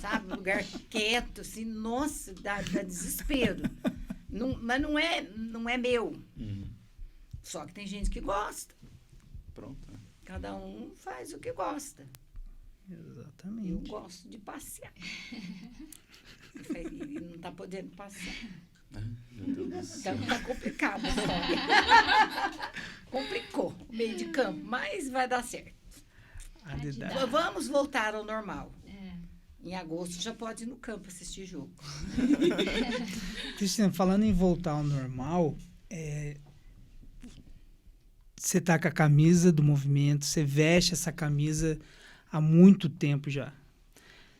Speaker 4: Sabe, um lugar quieto, assim, nossa, dá desespero. Mas não é meu. Só que tem gente que gosta.
Speaker 3: Pronto.
Speaker 4: Cada um faz o que gosta.
Speaker 1: Exatamente.
Speaker 4: Eu gosto de passear. E não está podendo passear.
Speaker 3: Meu Deus do céu.
Speaker 4: Então tá complicado a história. Complicou o meio de campo, mas vai dar certo. Vamos voltar ao normal. Em agosto já pode ir no campo assistir jogo.
Speaker 1: Cristina, falando em voltar ao normal, você tá com a camisa do movimento, você veste essa camisa há muito tempo já.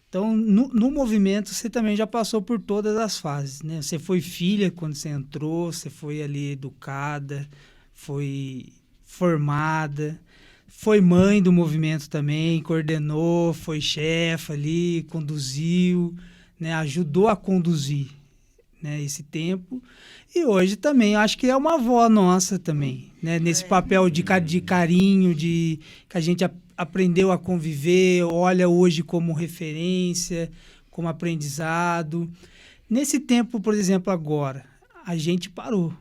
Speaker 1: Então, no movimento, você também já passou por todas as fases, né? Você foi filha quando você entrou, você foi ali educada, foi formada, foi mãe do movimento também, coordenou, foi chefe ali, conduziu, né? Ajudou a conduzir, né? Esse tempo. E hoje também, acho que é uma avó nossa também, né? Nesse papel de carinho, que a gente aprendeu a conviver, olha hoje como referência, como aprendizado. Nesse tempo, por exemplo, agora, a gente parou.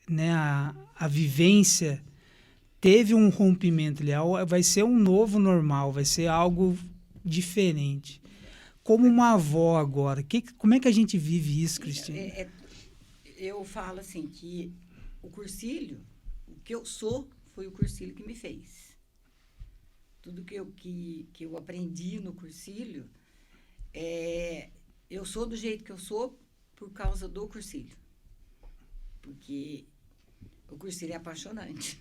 Speaker 1: Né? A vivência teve um rompimento, vai ser um novo normal, vai ser algo diferente. Como uma avó agora, como é que a gente vive isso, Cristina?
Speaker 4: Eu falo assim, que o cursilho, o que eu sou, foi o cursilho que me fez. Tudo que eu aprendi no cursilho, eu sou do jeito que eu sou por causa do cursilho. Porque o cursilho é apaixonante.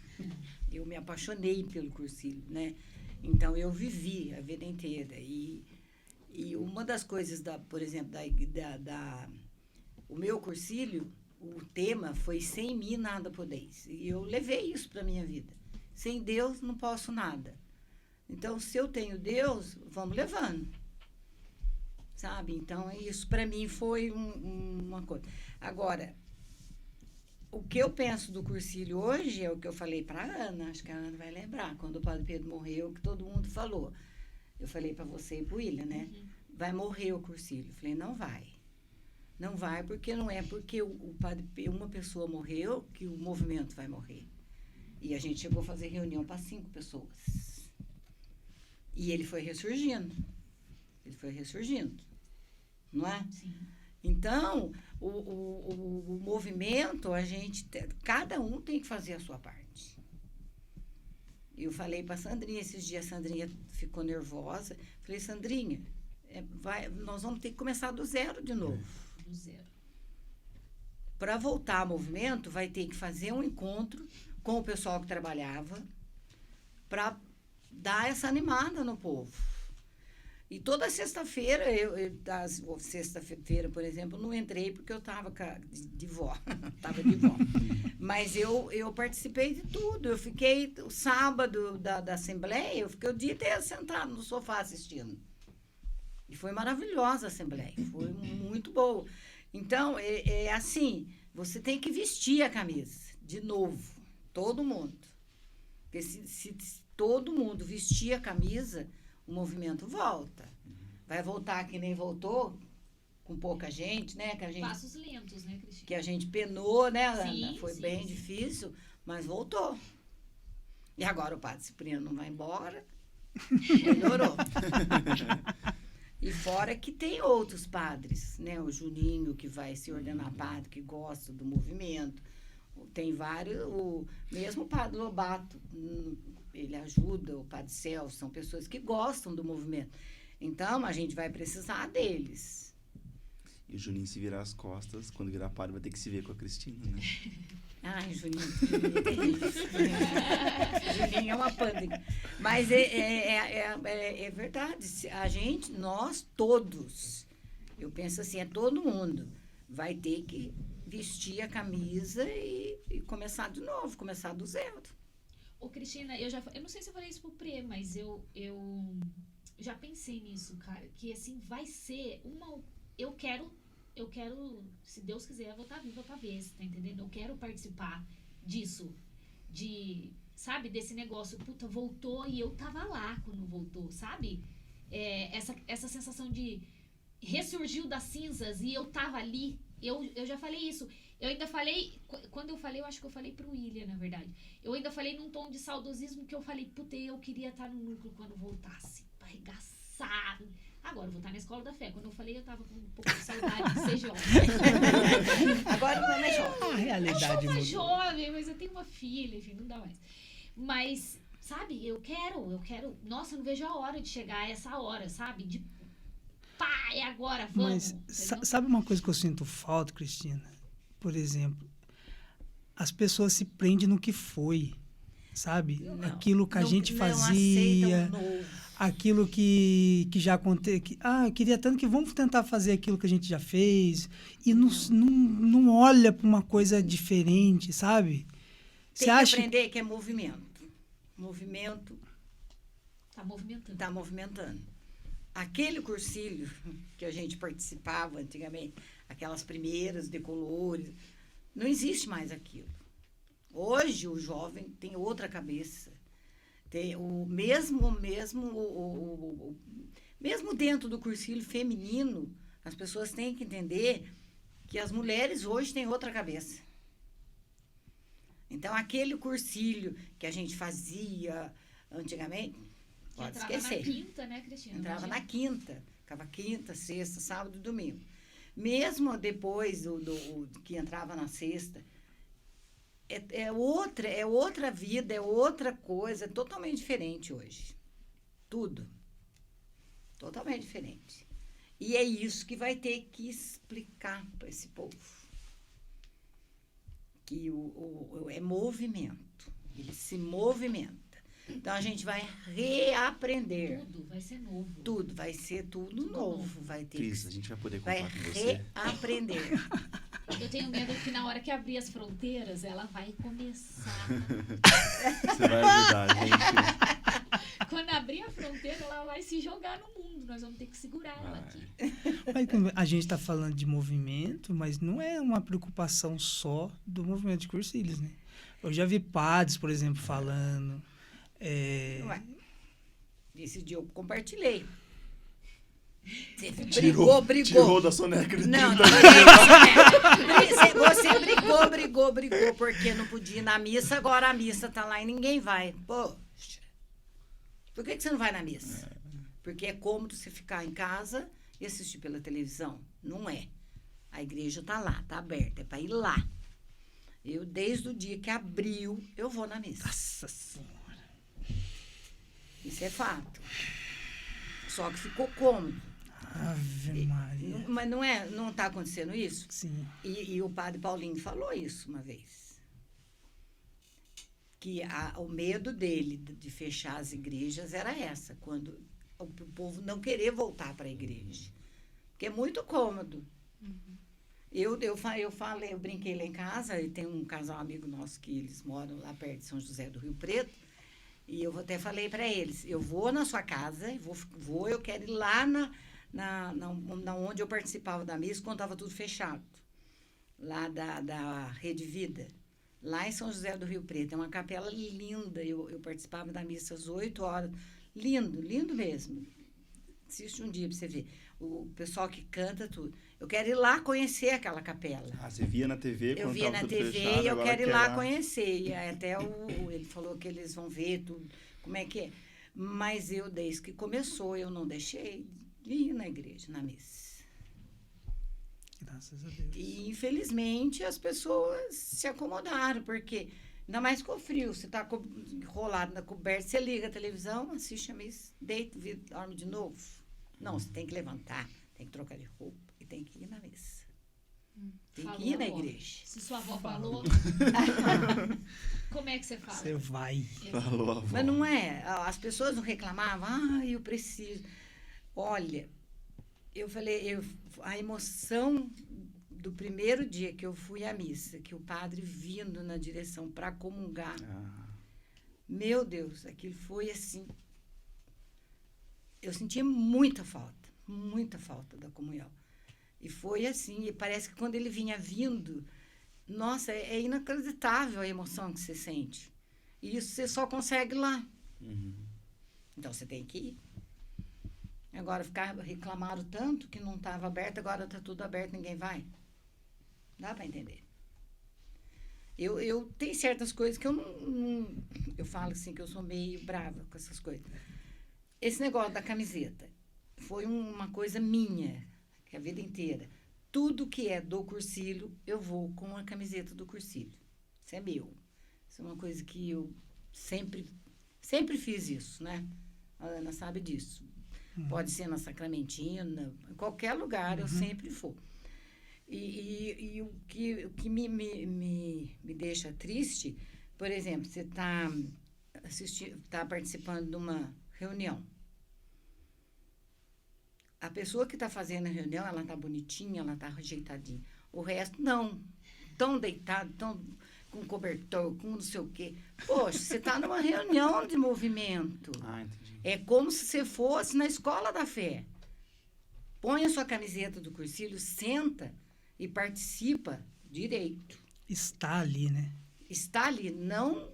Speaker 4: Eu me apaixonei pelo cursilho, né? Então, eu vivi a vida inteira. E uma das coisas, por exemplo, o meu cursilho, o tema foi sem mim nada podeis. E eu levei isso para a minha vida. Sem Deus não posso nada. Então, se eu tenho Deus, vamos levando. Sabe? Então, isso para mim foi uma coisa. Agora, o que eu penso do cursilho hoje é o que eu falei para a Ana, acho que a Ana vai lembrar, quando o Padre Pedro morreu, que todo mundo falou. Eu falei para você e para o William, né? Uhum. Vai morrer o cursilho. Eu falei, não vai. Não vai, porque não é porque uma pessoa morreu que o movimento vai morrer. E a gente chegou a fazer reunião para 5 pessoas. E ele foi ressurgindo. Não é?
Speaker 2: Sim.
Speaker 4: Então, o movimento, cada um tem que fazer a sua parte. Eu falei para a Sandrinha esses dias, a Sandrinha ficou nervosa. Falei, Sandrinha, nós vamos ter que começar do zero de novo.
Speaker 2: Do zero.
Speaker 4: Para voltar ao movimento, vai ter que fazer um encontro com o pessoal que trabalhava para dar essa animada no povo. E toda sexta-feira, sexta-feira, por exemplo, não entrei porque eu estava de vó. Estava de vó. Mas eu participei de tudo. Eu fiquei o sábado da Assembleia, eu fiquei o dia inteiro sentado no sofá assistindo. E foi maravilhosa a Assembleia. Foi muito boa. Então, assim, você tem que vestir a camisa, de novo. Todo mundo. Porque se todo mundo vestir a camisa, o movimento volta. Vai voltar que nem voltou, com pouca gente, né?
Speaker 2: Passos lentos, né, Cristina?
Speaker 4: Que a gente penou, né, Ana?
Speaker 2: Sim,
Speaker 4: foi bem difícil, mas voltou. E agora o Padre Cipriano não vai embora. Melhorou. E fora que tem outros padres, né? O Juninho, que vai se ordenar padre, que gosta do movimento. Tem vários, mesmo o Padre Lobato, ele ajuda, o Padre Celso, são pessoas que gostam do movimento. Então, a gente vai precisar deles.
Speaker 3: E o Juninho, se virar as costas, quando virar padre, vai ter que se ver com a Cristina, né?
Speaker 4: Ai, Juninho é terrível. Juninho é uma pândega. Mas é verdade. Nós todos, eu penso assim, todo mundo vai ter que vestir a camisa e começar de novo, começar do zero.
Speaker 2: Ô, Cristina, eu não sei se eu falei isso pro Prê, mas eu já pensei nisso, cara, que assim, vai ser eu quero, se Deus quiser, eu vou estar viva pra ver, você tá entendendo? Eu quero participar disso, sabe, desse negócio, puta, voltou e eu tava lá quando voltou, sabe? Essa sensação de ressurgiu das cinzas e eu tava ali, eu já falei isso. Eu ainda falei, quando eu falei, eu acho que eu falei pro William, na verdade. Eu ainda falei num tom de saudosismo que eu falei, puta, eu queria estar no núcleo quando voltasse, pra arregaçar. Agora eu vou estar na Escola da Fé. Quando eu falei, eu tava com um pouco de saudade de ser jovem.
Speaker 4: Agora não é mais jovem.
Speaker 1: A realidade
Speaker 2: eu sou uma
Speaker 1: mudou.
Speaker 2: jovem, mas eu tenho uma filha, enfim, não dá mais. Mas, sabe, eu quero. Nossa, eu não vejo a hora de chegar a essa hora, sabe? De pá, é agora, vamos.
Speaker 1: Mas sabe uma coisa que eu sinto falta, Cristina? Por exemplo, as pessoas se prendem no que foi, sabe? Aquilo que a gente fazia, aquilo que já aconteceu. Eu queria tanto que vamos tentar fazer aquilo que a gente já fez. E não olha para uma coisa diferente, sabe?
Speaker 4: Tem que aprender que é movimento. Movimento.
Speaker 2: Tá movimentando.
Speaker 4: Aquele cursilho que a gente participava antigamente, aquelas primeiras decolores, não existe mais aquilo. Hoje o jovem tem outra cabeça. Tem mesmo dentro do cursilho feminino, as pessoas têm que entender que as mulheres hoje têm outra cabeça. Então, aquele cursilho que a gente fazia antigamente,
Speaker 2: Que
Speaker 4: pode
Speaker 2: entrava
Speaker 4: esquecer.
Speaker 2: na quinta, né, Cristina?
Speaker 4: Entrava
Speaker 2: Imagina.
Speaker 4: na quinta. Ficava quinta, sexta, sábado e domingo. Mesmo depois que entrava na sexta, é outra vida, é outra coisa, é totalmente diferente hoje. Tudo. Totalmente diferente. E é isso que vai ter que explicar para esse povo. Que é movimento. Ele se movimenta. Então, a gente vai reaprender.
Speaker 2: Tudo vai ser novo.
Speaker 4: Tudo, vai ser tudo
Speaker 2: Tudo
Speaker 4: novo.
Speaker 2: novo.
Speaker 4: Vai ter
Speaker 3: Cris, a
Speaker 4: que,
Speaker 3: gente vai poder
Speaker 4: vai
Speaker 3: contar com você.
Speaker 4: reaprender.
Speaker 2: Eu tenho medo que na hora que abrir as fronteiras, ela vai começar.
Speaker 3: Você vai ajudar a gente.
Speaker 2: Quando abrir a fronteira, ela vai se jogar no mundo. Nós vamos ter que segurar ela
Speaker 3: Vai.
Speaker 2: aqui.
Speaker 1: Mas como a gente está falando de movimento, mas não é uma preocupação só do movimento de cursilhos, né? Eu já vi padres, por exemplo, falando.
Speaker 4: Ué, esse dia eu compartilhei. Você
Speaker 3: Tirou
Speaker 4: brigou.
Speaker 3: da soneca de
Speaker 4: Não,
Speaker 3: 30
Speaker 4: você brigou, porque não podia ir na missa, agora a missa tá lá e ninguém vai. Poxa, por que você não vai na missa? Porque é cômodo você ficar em casa e assistir pela televisão. Não é. A igreja tá lá, tá aberta, é para ir lá. Eu, desde o dia que abriu, eu vou na missa.
Speaker 1: Nossa Senhora.
Speaker 4: Isso é fato. Só que ficou cômodo.
Speaker 1: Ave Maria.
Speaker 4: Mas não está acontecendo isso?
Speaker 1: Sim.
Speaker 4: E o padre Paulinho falou isso uma vez. Que o medo dele de fechar as igrejas era essa, quando o povo não querer voltar para a igreja. Porque é muito cômodo. Eu brinquei lá em casa, e tem um casal amigo nosso que eles moram lá perto de São José do Rio Preto, e eu até falei para eles, eu vou na sua casa, eu quero ir lá na onde eu participava da missa, quando estava tudo fechado, lá da Rede Vida, lá em São José do Rio Preto. É uma capela linda, eu participava da missa às 8 horas, lindo mesmo. Assiste um dia para você ver. O pessoal que canta tudo. Eu quero ir lá conhecer aquela capela.
Speaker 3: Ah, você via na TV
Speaker 4: Eu
Speaker 3: quando
Speaker 4: via
Speaker 3: tava
Speaker 4: na
Speaker 3: tudo
Speaker 4: TV
Speaker 3: fechado,
Speaker 4: e eu
Speaker 3: agora
Speaker 4: quero ir
Speaker 3: quer
Speaker 4: lá conhecer. E até ele falou que eles vão ver tudo, como é que é. Mas eu, desde que começou, eu não deixei de ir na igreja, na missa.
Speaker 1: Graças a Deus.
Speaker 4: E, infelizmente, as pessoas se acomodaram, porque, ainda mais com o frio, você está enrolado na coberta, você liga a televisão, assiste a missa, deita, dorme de novo. Não, você tem que levantar, tem que trocar de roupa e tem que ir na missa. Tem
Speaker 2: Falou,
Speaker 4: que ir na
Speaker 2: avó.
Speaker 4: igreja.
Speaker 2: Se sua avó falou, como é que você fala?
Speaker 1: Você vai.
Speaker 3: Falou, avó.
Speaker 4: Mas não é, as pessoas não reclamavam, eu preciso. Olha, eu falei, a emoção do primeiro dia que eu fui à missa, que o padre vindo na direção para comungar, meu Deus, aquilo foi assim. Eu sentia muita falta da comunhão. E foi assim, e parece que quando ele vinha vindo, nossa, é inacreditável a emoção que você sente. E isso você só consegue lá. Então você tem que ir. Agora reclamaram tanto que não estava aberto, agora está tudo aberto, ninguém vai. Dá para entender. Eu tenho certas coisas que eu não. Eu falo assim que eu sou meio brava com essas coisas. Esse negócio da camiseta foi uma coisa minha, que a vida inteira. Tudo que é do cursilho, eu vou com a camiseta do cursilho. Isso é meu. Isso é uma coisa que eu sempre fiz isso, né? A Ana sabe disso. Pode ser na Sacramentina, em qualquer lugar, eu sempre vou. E o que me deixa triste, por exemplo, você está participando de uma reunião. A pessoa que está fazendo a reunião, ela está bonitinha, ela está ajeitadinha. O resto, não. Tão deitado, tão com cobertor, com não sei o quê. Poxa, você está numa reunião de movimento.
Speaker 3: Entendi.
Speaker 4: É como se você fosse na escola da fé. Põe a sua camiseta do cursilho, senta e participa direito.
Speaker 1: Está ali, né?
Speaker 4: Está ali, não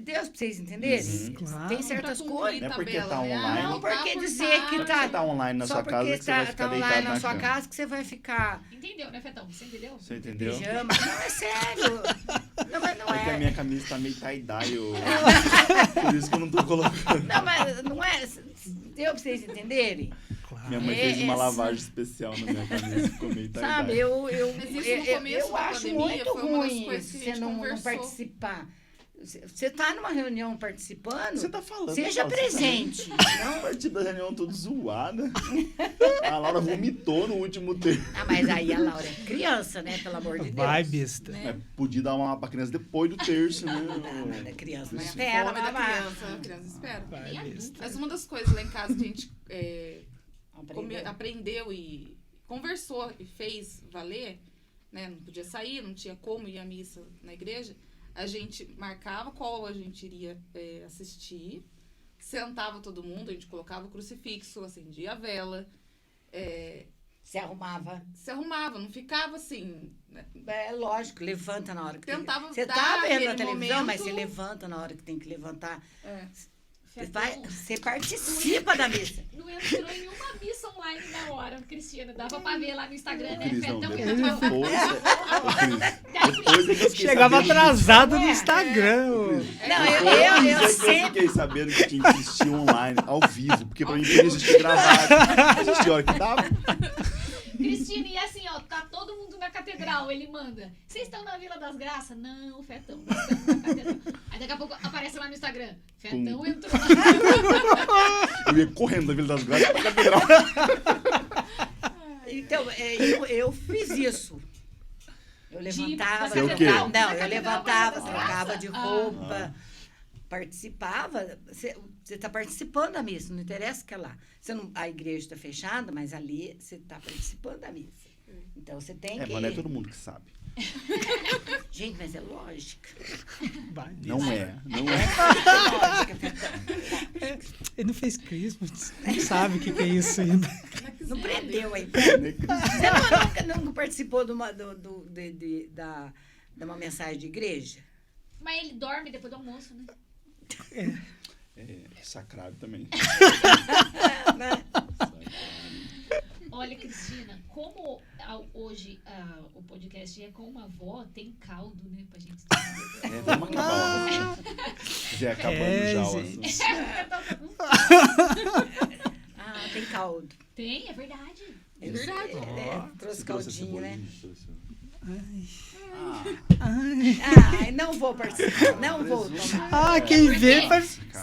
Speaker 4: Deus, pra vocês entenderem?
Speaker 3: Uhum.
Speaker 1: Claro.
Speaker 4: Tem certas
Speaker 5: Pra cumprir
Speaker 4: coisas.
Speaker 3: Não é porque
Speaker 5: tabela,
Speaker 3: tá
Speaker 5: né?
Speaker 3: online.
Speaker 4: Não, porque dizer que
Speaker 3: Você
Speaker 4: tá...
Speaker 3: tá online na
Speaker 4: Só
Speaker 3: sua
Speaker 4: porque
Speaker 3: casa que você vai ficar
Speaker 4: tá
Speaker 3: deitado
Speaker 4: online
Speaker 3: na
Speaker 4: na sua
Speaker 3: cama.
Speaker 4: casa que você vai ficar
Speaker 2: Entendeu, né, Fetão? Você entendeu?
Speaker 3: Você
Speaker 4: de
Speaker 3: entendeu?
Speaker 4: pijama. Não, é sério. Não, mas não
Speaker 3: É que a
Speaker 4: é.
Speaker 3: minha camisa tá meio tie-dye, por isso que eu não tô colocando.
Speaker 4: Não, mas não é. Deu pra vocês entenderem?
Speaker 1: Claro.
Speaker 3: Minha mãe
Speaker 4: É,
Speaker 3: fez uma
Speaker 4: essa-
Speaker 3: lavagem especial na minha camisa, ficou meio tie-dye.
Speaker 4: Sabe,
Speaker 5: Mas isso no começo da
Speaker 4: acho
Speaker 5: pandemia
Speaker 4: muito
Speaker 5: foi uma das
Speaker 4: ruim
Speaker 5: coisas que a
Speaker 4: você
Speaker 5: gente
Speaker 4: não
Speaker 5: conversou.
Speaker 4: participar. Você tá numa reunião participando,
Speaker 3: Você tá falando.
Speaker 4: seja
Speaker 3: Paulo,
Speaker 4: presente.
Speaker 3: Você tá... A partir da reunião toda zoada. A Laura vomitou no último tempo.
Speaker 4: Ah, mas aí a Laura é criança, né? Pelo amor de Deus.
Speaker 1: Vai, besta.
Speaker 5: Né?
Speaker 3: Mas podia dar uma pra criança depois do terço, né?
Speaker 4: Não, mas a criança não
Speaker 5: Mas
Speaker 4: espera,
Speaker 5: fome da
Speaker 4: babá.
Speaker 5: criança, a criança espera.
Speaker 1: Vai,
Speaker 2: Nem
Speaker 1: besta.
Speaker 2: adulto.
Speaker 5: Mas uma das coisas lá em casa que a gente
Speaker 4: Aprendeu.
Speaker 5: aprendeu e conversou e fez valer, né? Não podia sair, não tinha como ir à missa na igreja. A gente marcava qual a gente iria assistir, sentava todo mundo, a gente colocava o crucifixo, acendia a vela,
Speaker 4: Se arrumava.
Speaker 5: se arrumava, não ficava assim, né?
Speaker 4: É lógico, levanta na hora que
Speaker 5: Tentava
Speaker 4: Você
Speaker 5: dar
Speaker 4: tá vendo
Speaker 5: aquele
Speaker 4: na televisão, mas
Speaker 5: momento.
Speaker 4: você levanta na hora que tem que levantar.
Speaker 5: É.
Speaker 2: Fetão
Speaker 4: Você participa da missa.
Speaker 2: não entrou em nenhuma missa online na hora, Cristina. Dava pra ver lá no Instagram, né?
Speaker 3: Cris, não,
Speaker 2: Fetão
Speaker 3: depois,
Speaker 2: entrou.
Speaker 3: depois é que eu fiquei
Speaker 1: Chegava
Speaker 3: sabendo
Speaker 1: atrasado no
Speaker 4: É.
Speaker 1: Instagram. ô.
Speaker 4: Não,
Speaker 3: Depois
Speaker 4: eu
Speaker 3: é que eu
Speaker 4: sempre.
Speaker 3: fiquei sabendo que tinha que assistir online, ao vivo, porque pra mim podia assistir gravado. Assistir a hora que dava.
Speaker 2: Cristina, e assim, ó, tá todo mundo na catedral. Ele manda: vocês estão na Vila das Graças? Não, Fetão, nós estamos na catedral. Aí daqui a pouco aparece lá no Instagram: Fetão entrou na
Speaker 3: Eu ia correndo da Vila das Graças pra catedral.
Speaker 4: Então, eu fiz isso. Eu levantava.
Speaker 3: Você o quê?
Speaker 4: Não, eu levantava,
Speaker 2: das
Speaker 4: trocava
Speaker 2: graças?
Speaker 4: de roupa, participava. Você está participando da missa, não interessa que é lá. A igreja está fechada, mas ali você está participando da missa. Então você tem
Speaker 3: É,
Speaker 4: que.
Speaker 3: mas não é todo mundo que sabe.
Speaker 4: Gente, mas é lógica.
Speaker 1: Vai, besta.
Speaker 3: Não é.
Speaker 1: Ele não fez crisma, não sabe o que é isso ainda.
Speaker 4: Não prendeu aí. Você nunca participou de uma mensagem de igreja?
Speaker 2: Mas ele dorme depois do almoço, né?
Speaker 3: É, sacrário também.
Speaker 2: Olha, Cristina, como hoje o podcast é com uma avó, tem caldo, né, pra gente tomar.
Speaker 3: É, vamos acabar. Já acabando já o
Speaker 1: gente.
Speaker 3: assunto.
Speaker 4: Ah, tem caldo.
Speaker 2: Tem, é verdade.
Speaker 5: É verdade.
Speaker 4: Trouxe
Speaker 3: Você trouxe a
Speaker 4: caldinho, né?
Speaker 3: cebolinha? Trouxe.
Speaker 4: Ai, não vou participar, não vou tomar.
Speaker 1: Ah, quem vê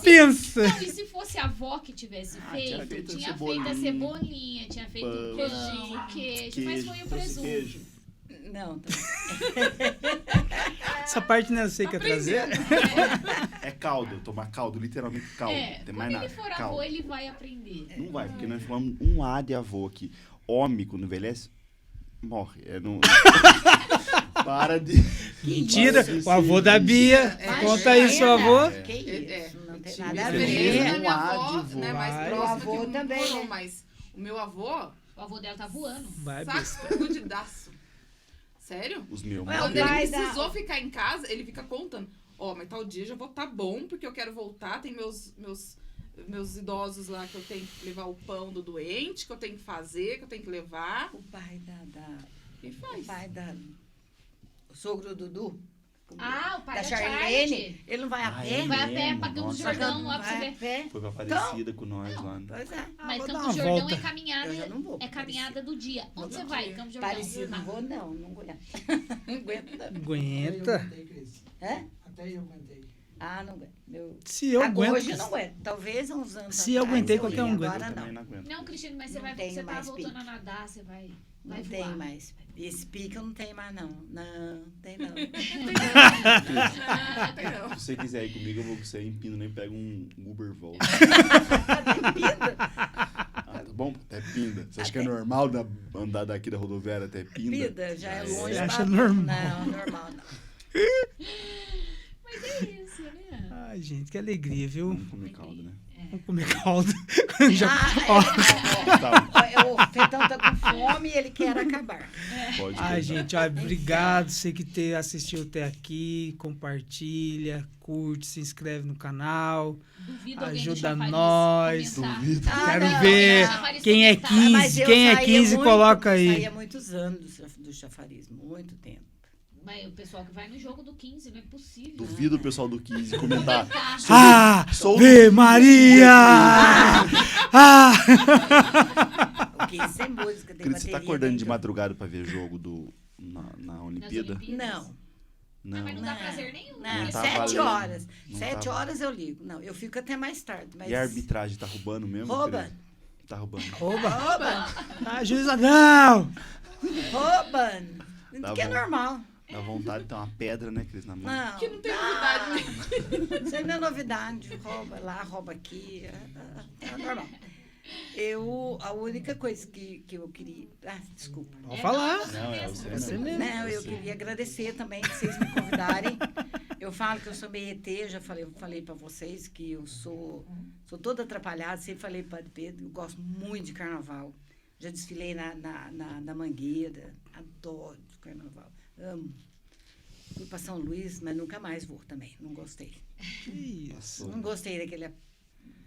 Speaker 1: pensa.
Speaker 2: Não, e se fosse a avó que tivesse
Speaker 3: tinha
Speaker 2: feito,
Speaker 3: feito
Speaker 2: tinha
Speaker 3: cebolinha,
Speaker 2: feito a cebolinha, tinha feito o pão, o queijo, mas foi o
Speaker 3: trouxe
Speaker 2: presunto.
Speaker 3: queijo.
Speaker 4: Não,
Speaker 1: Essa parte não sei que é trazer.
Speaker 3: É caldo, tomar caldo, literalmente caldo.
Speaker 2: É,
Speaker 3: Não tem
Speaker 2: quando
Speaker 3: mais nada.
Speaker 2: ele for
Speaker 3: caldo.
Speaker 2: avô, ele vai aprender.
Speaker 3: Não vai, porque nós falamos um A de avô aqui. Homem, quando envelhece, morre. Não... Para de...
Speaker 1: Mentira,
Speaker 3: Para de
Speaker 1: o avô
Speaker 3: ser
Speaker 1: da
Speaker 3: isso.
Speaker 1: Bia. Conta aí, seu avô.
Speaker 4: Que isso, não tem
Speaker 5: Tinha
Speaker 4: nada a
Speaker 5: diferença
Speaker 4: ver.
Speaker 5: da minha
Speaker 3: Um A de
Speaker 5: avó,
Speaker 3: vô.
Speaker 5: né, mais
Speaker 1: Vai.
Speaker 5: próxima
Speaker 4: O avô
Speaker 5: que um
Speaker 4: também,
Speaker 5: coroa,
Speaker 4: né?
Speaker 5: mas o meu avô,
Speaker 2: O avô dela tá voando.
Speaker 1: Vai, besta.
Speaker 5: sacudidaço. Sério?
Speaker 3: Os meus.
Speaker 4: Ué,
Speaker 5: Quando
Speaker 4: o pai
Speaker 5: ele
Speaker 4: da-
Speaker 5: precisou ficar em casa, ele fica contando. Ó, mas tal dia já vou estar bom, porque eu quero voltar. Tem meus idosos lá que eu tenho que levar o pão do doente, que eu tenho que fazer, que eu tenho que levar.
Speaker 4: O pai
Speaker 5: E
Speaker 4: o
Speaker 5: faz.
Speaker 4: pai da... O sogro Dudu.
Speaker 2: Ah, o pai
Speaker 4: da
Speaker 2: da
Speaker 4: Charlene.
Speaker 2: Charlotte.
Speaker 4: Ele não vai a
Speaker 3: Ah,
Speaker 4: pé?
Speaker 3: é?
Speaker 2: Vai a pé
Speaker 3: mesmo?
Speaker 2: pra Campos do
Speaker 3: Nossa.
Speaker 2: Jordão, lá pra você
Speaker 4: Vai a
Speaker 2: ver.
Speaker 4: pé?
Speaker 3: Foi pra Aparecida com nós lá. Né?
Speaker 4: Pois é.
Speaker 2: Mas
Speaker 1: vou dar
Speaker 2: Campos
Speaker 1: uma
Speaker 2: do Jordão
Speaker 1: volta.
Speaker 2: é caminhada,
Speaker 4: Eu já não vou
Speaker 2: é
Speaker 4: pra
Speaker 2: caminhada do dia. Onde você vai, Campos do Jordão?
Speaker 4: Parecido, não vou não aguento. Não aguento não.
Speaker 1: Aguenta.
Speaker 4: Hã?
Speaker 6: Até eu aguentei.
Speaker 4: Ah, não aguento.
Speaker 1: Se eu aguento.
Speaker 4: Hoje eu não aguento. Talvez há uns anos
Speaker 1: Se eu
Speaker 4: atrás
Speaker 1: aguentei,
Speaker 4: eu
Speaker 1: qualquer
Speaker 4: ia,
Speaker 1: um aguenta.
Speaker 4: Agora
Speaker 3: Eu também
Speaker 4: não.
Speaker 3: não aguento.
Speaker 2: Não, Cristina, mas
Speaker 4: Não
Speaker 2: você
Speaker 4: tenho
Speaker 2: tá
Speaker 4: mais
Speaker 2: voltando
Speaker 4: pique.
Speaker 2: a nadar, você vai
Speaker 4: Não
Speaker 2: voar.
Speaker 4: tem mais. Esse pique eu não tenho mais, não. Não, tem não.
Speaker 5: Ah, tem não.
Speaker 3: Se você quiser ir comigo, eu vou com você em Pino, nem pego um Uber volta. Ah, tá bom? Até Pinda. Você acha que é normal andar daqui da rodoviária até Pinda?
Speaker 4: Vida, já é longe.
Speaker 1: Você acha
Speaker 4: pra-
Speaker 1: normal?
Speaker 4: Não, normal não.
Speaker 2: Mas é isso, né?
Speaker 1: Ai, gente, que alegria, viu?
Speaker 3: Vamos comer caldo, né?
Speaker 1: Vamos comer caldo.
Speaker 4: O Fetão tá com fome e ele quer acabar.
Speaker 3: Pode
Speaker 1: Ai,
Speaker 3: comer.
Speaker 1: gente, ó, obrigado você que assistiu até aqui. Compartilha, curte, se inscreve no canal.
Speaker 2: Duvido alguém do
Speaker 1: Ajuda
Speaker 2: Chafariz
Speaker 1: nós.
Speaker 2: comentar.
Speaker 3: Duvido.
Speaker 1: Quero
Speaker 4: não,
Speaker 1: ver
Speaker 2: Chafariz
Speaker 1: quem é
Speaker 2: comentar.
Speaker 1: 15. Quem é 15, coloca
Speaker 4: Eu
Speaker 1: aí.
Speaker 4: saía muitos anos do chafariz, muito tempo.
Speaker 2: Mas o pessoal que vai no jogo do 15, não é possível.
Speaker 3: Duvido o pessoal do 15 comentar. Sou
Speaker 1: Ave Maria! Ah!
Speaker 4: O 15 sem música, tem
Speaker 3: Cris, você tá
Speaker 4: bateria
Speaker 3: acordando de
Speaker 4: dentro.
Speaker 3: madrugada pra ver jogo na
Speaker 2: Nas
Speaker 3: Olimpíada?
Speaker 2: Olimpíadas?
Speaker 4: Não.
Speaker 2: Ah, mas não dá
Speaker 4: Não.
Speaker 2: prazer nenhum.
Speaker 4: Não,
Speaker 3: Não tá
Speaker 4: 7
Speaker 3: valendo.
Speaker 4: horas.
Speaker 3: Não
Speaker 4: 7
Speaker 3: tá.
Speaker 4: horas eu ligo. Não, eu fico até mais tarde. Mas...
Speaker 3: E a arbitragem tá roubando mesmo?
Speaker 4: Rouba.
Speaker 3: Cris? Tá roubando.
Speaker 1: Oba!
Speaker 4: Rouba.
Speaker 1: Ah, juíza, não!
Speaker 4: Rouba.
Speaker 3: Tá
Speaker 4: Que é
Speaker 3: bom.
Speaker 4: normal.
Speaker 3: Dá vontade de ter uma pedra, né, Cris, na mão.
Speaker 4: Não.
Speaker 5: Que não tem novidade mesmo.
Speaker 4: Isso aí não é novidade. Rouba lá, rouba aqui. É normal. A única coisa que eu queria... Ah, desculpa.
Speaker 1: Pode falar.
Speaker 3: Não, é você
Speaker 1: Você
Speaker 3: mesmo.
Speaker 1: mesmo.
Speaker 4: Não, eu queria agradecer também que vocês me convidarem. Eu falo que eu sou meio ET, já falei para vocês que eu sou toda atrapalhada, sempre falei para o Padre Pedro, eu gosto muito de carnaval. Já desfilei na Mangueira, adoro carnaval, amo. Fui para São Luís, mas nunca mais vou também, não gostei.
Speaker 1: Que isso.
Speaker 4: Não gostei daquele...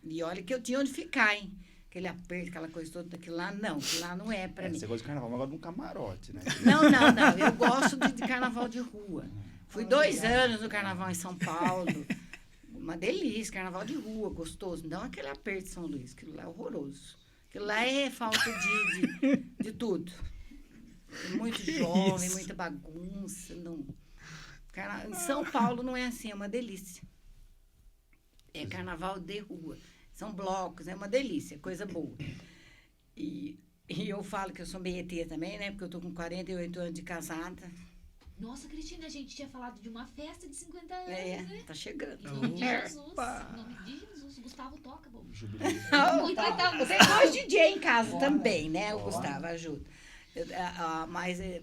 Speaker 4: E olha que eu tinha onde ficar, hein? Aquele aperto, aquela coisa toda, daquilo lá, não. Aquilo lá não é para mim.
Speaker 3: Você gosta de carnaval, mas gosta de um camarote, né?
Speaker 4: Não. Eu gosto de carnaval de rua. Fui 2 anos no carnaval em São Paulo. Uma delícia, carnaval de rua, gostoso. Não aquele aperto de São Luís, aquilo lá é horroroso. Aquilo lá é falta de tudo. Muito jovem, muita bagunça. Não. Em São Paulo não é assim, é uma delícia. É carnaval de rua. São blocos, é uma delícia, coisa boa. E eu falo que eu sou meio ET também, né? Porque eu tô com 48 anos de casada.
Speaker 2: Nossa, Cristina, a gente tinha falado de uma festa de 50 anos,
Speaker 4: É,
Speaker 2: né?
Speaker 4: tá chegando.
Speaker 2: Em nome de Jesus.
Speaker 1: Opa.
Speaker 2: Em nome de Jesus. Gustavo toca, bom.
Speaker 3: Jubileu.
Speaker 4: Tem 2 DJ em casa também, né? O Gustavo ajuda. Mas é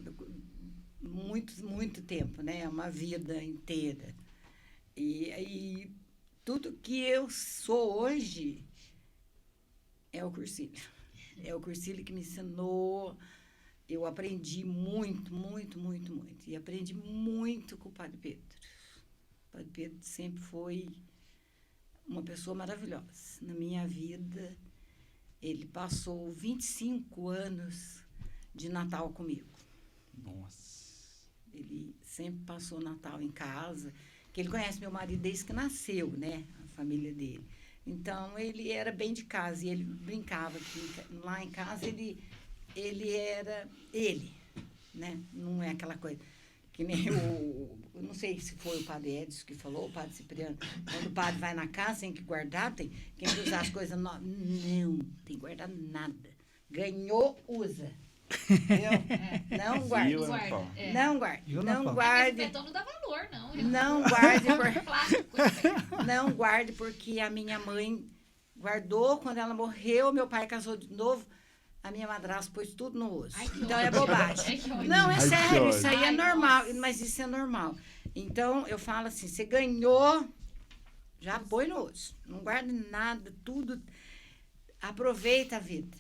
Speaker 4: muito tempo, né? É uma vida inteira. E tudo que eu sou hoje é o Cursílio. É o Cursílio que me ensinou. Eu aprendi muito. E aprendi muito com o Padre Pedro. O Padre Pedro sempre foi uma pessoa maravilhosa. Na minha vida, ele passou 25 anos de Natal comigo.
Speaker 3: Nossa.
Speaker 4: Ele sempre passou Natal em casa, que ele conhece meu marido desde que nasceu, né? A família dele. Então, ele era bem de casa e ele brincava que lá em casa ele era ele, né? Não é aquela coisa que nem eu não sei se foi o Padre Edson que falou, o Padre Cipriano, quando o padre vai na casa tem que guardar, tem que usar as coisas novas. Não, tem que guardar nada. Ganhou, usa. Entendeu? Não guarde.
Speaker 3: Viu, Ana Paula?
Speaker 2: É.
Speaker 4: Não guarde.
Speaker 1: Viu, Ana
Speaker 4: Não
Speaker 1: Paula?
Speaker 2: Mas o
Speaker 4: guarde.
Speaker 2: Betão não dá valor, não.
Speaker 4: Não guarde,
Speaker 2: Plástico.
Speaker 4: não guarde, porque a minha mãe guardou. Quando ela morreu, meu pai casou de novo. A minha madrasta pôs tudo no osso.
Speaker 2: Ai, que
Speaker 4: Então é
Speaker 2: ódio.
Speaker 4: bobagem.
Speaker 2: Ai, que ódio.
Speaker 4: Não, é
Speaker 3: Ai, que
Speaker 4: sério,
Speaker 3: ódio.
Speaker 4: isso aí é
Speaker 2: Ai,
Speaker 4: normal.
Speaker 2: nossa.
Speaker 4: Mas isso é normal. Então, eu falo assim, você ganhou, já põe no osso. Não guarde nada, tudo. Aproveita a vida.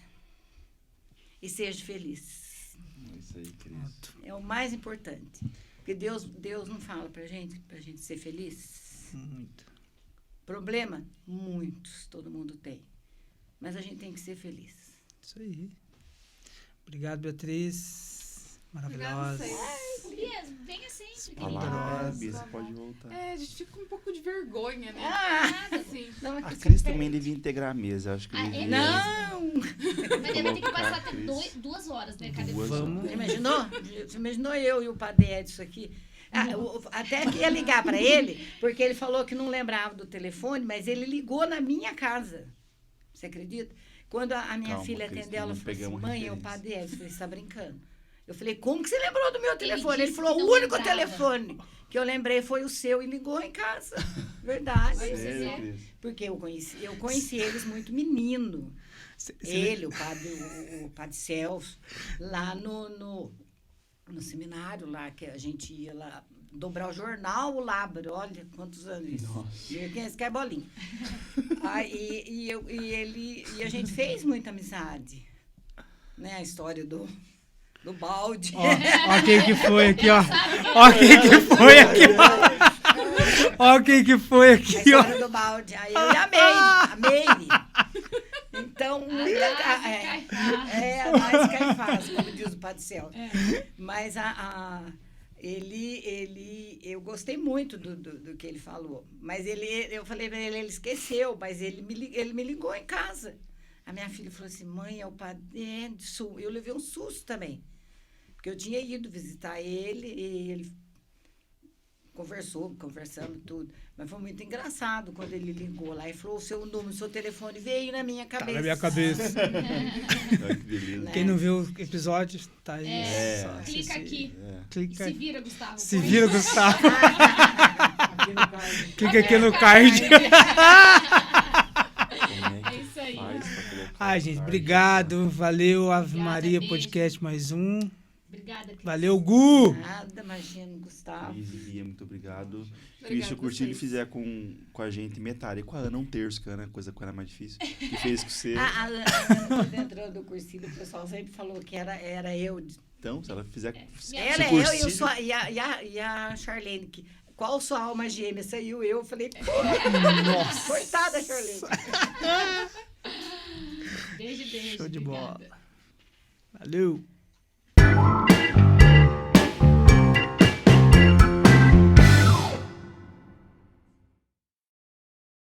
Speaker 4: E seja feliz.
Speaker 3: É isso aí, Cris.
Speaker 4: É o mais importante. Porque Deus não fala pra gente ser feliz.
Speaker 1: Muito.
Speaker 4: Problema? Muitos, todo mundo tem. Mas a gente tem que ser feliz.
Speaker 1: Isso aí. Obrigado, Beatriz. Maravilhosa.
Speaker 2: Mesmo, venha sempre.
Speaker 3: Palavra,
Speaker 1: Nossa.
Speaker 3: Bia, você pode voltar.
Speaker 5: É, a gente fica com um pouco de vergonha, né?
Speaker 4: Ah,
Speaker 5: Assim.
Speaker 4: não,
Speaker 3: A Cris também devia integrar a mesa, eu acho que
Speaker 2: Ah, é
Speaker 3: devia.
Speaker 4: não!
Speaker 2: Mas ele vai ter que
Speaker 3: Colocar
Speaker 2: passar até
Speaker 3: Cris.
Speaker 2: 2 horas, né? Cada
Speaker 3: Duas
Speaker 1: Vamos.
Speaker 4: Você imaginou? Você imaginou eu e o Padre Edson aqui? Até que ia ligar para ele, porque ele falou que não lembrava do telefone, mas ele ligou na minha casa. Você acredita? Quando a minha
Speaker 3: Calma,
Speaker 4: filha
Speaker 3: Cris,
Speaker 4: atendeu, ela
Speaker 3: não
Speaker 4: falou assim,
Speaker 3: pegamos
Speaker 4: mãe, é o
Speaker 3: referência.
Speaker 4: Padre Edson. Eu falei, você está brincando? Eu falei, como que você lembrou do meu telefone? Ele
Speaker 2: disse
Speaker 4: falou,
Speaker 2: que
Speaker 4: o
Speaker 2: não
Speaker 4: único
Speaker 2: lembrava.
Speaker 4: telefone que eu lembrei foi o seu e ligou em casa. Verdade.
Speaker 2: Sério?
Speaker 3: Sério, Cris?
Speaker 4: Porque eu conheci eles muito menino.
Speaker 1: Cê-
Speaker 4: Ele, o padre Celso, lá no seminário lá, que a gente ia lá dobrar o jornal, o Labra. Olha quantos anos isso.
Speaker 3: Nossa.
Speaker 4: 1500 que é bolinha. Aí, e a gente fez muita amizade. Né? A história do balde.
Speaker 1: Ó quem que foi aqui, ó. Ó quem que foi aqui, ó. Ó quem que foi
Speaker 4: A
Speaker 1: aqui, ó.
Speaker 4: história do balde. Aí eu e a Meire. Então,
Speaker 2: A
Speaker 4: Anás Caifás, como diz o Padre Celso.
Speaker 2: É.
Speaker 4: Mas eu gostei muito do que ele falou. Mas eu falei para ele esqueceu, mas ele me ligou em casa. A minha filha falou assim, mãe, é o Padre Edson. Eu levei um susto também. Porque eu tinha ido visitar ele e ele conversamos tudo. Mas foi muito engraçado quando ele ligou lá e falou, o seu número, o seu telefone veio na minha cabeça.
Speaker 1: Tá na minha cabeça.
Speaker 3: Ai, que beleza.
Speaker 4: Né?
Speaker 1: Quem não viu o episódio, tá aí.
Speaker 2: É,
Speaker 1: Só
Speaker 2: clica
Speaker 1: assistir.
Speaker 2: aqui.
Speaker 1: Clica.
Speaker 2: Se vira, Gustavo.
Speaker 1: Se
Speaker 2: põe.
Speaker 1: vira, Gustavo.
Speaker 6: Aqui no card.
Speaker 1: Clica aqui no card.
Speaker 2: É isso aí.
Speaker 1: Ai, gente, obrigado. Valeu, Ave
Speaker 2: Obrigada,
Speaker 1: Maria
Speaker 2: beijo.
Speaker 1: Podcast mais um.
Speaker 2: Obrigada, Cris.
Speaker 1: Valeu, Gu.
Speaker 4: Nada, imagina, Gustavo.
Speaker 3: Cris e Bia, muito obrigado.
Speaker 5: Obrigada
Speaker 3: Cris, se o
Speaker 5: a
Speaker 3: Cursilho
Speaker 5: vocês.
Speaker 3: fizer com a gente metade, e com a Ana um terço, que a Ana, coisa com ela é mais difícil, que fez com você.
Speaker 4: A Ana, quando entrou do cursinho, o pessoal sempre falou que era eu.
Speaker 3: Então, se ela fizer...
Speaker 4: Era
Speaker 3: se o
Speaker 4: eu
Speaker 3: Cursilho-
Speaker 4: e a Charlene. Qual sua alma gêmea? Saiu eu. Falei, pô,
Speaker 1: Nossa.
Speaker 4: coitada, Charlene.
Speaker 2: Beijo, beijo.
Speaker 1: Show de
Speaker 2: obrigada.
Speaker 1: bola. Valeu.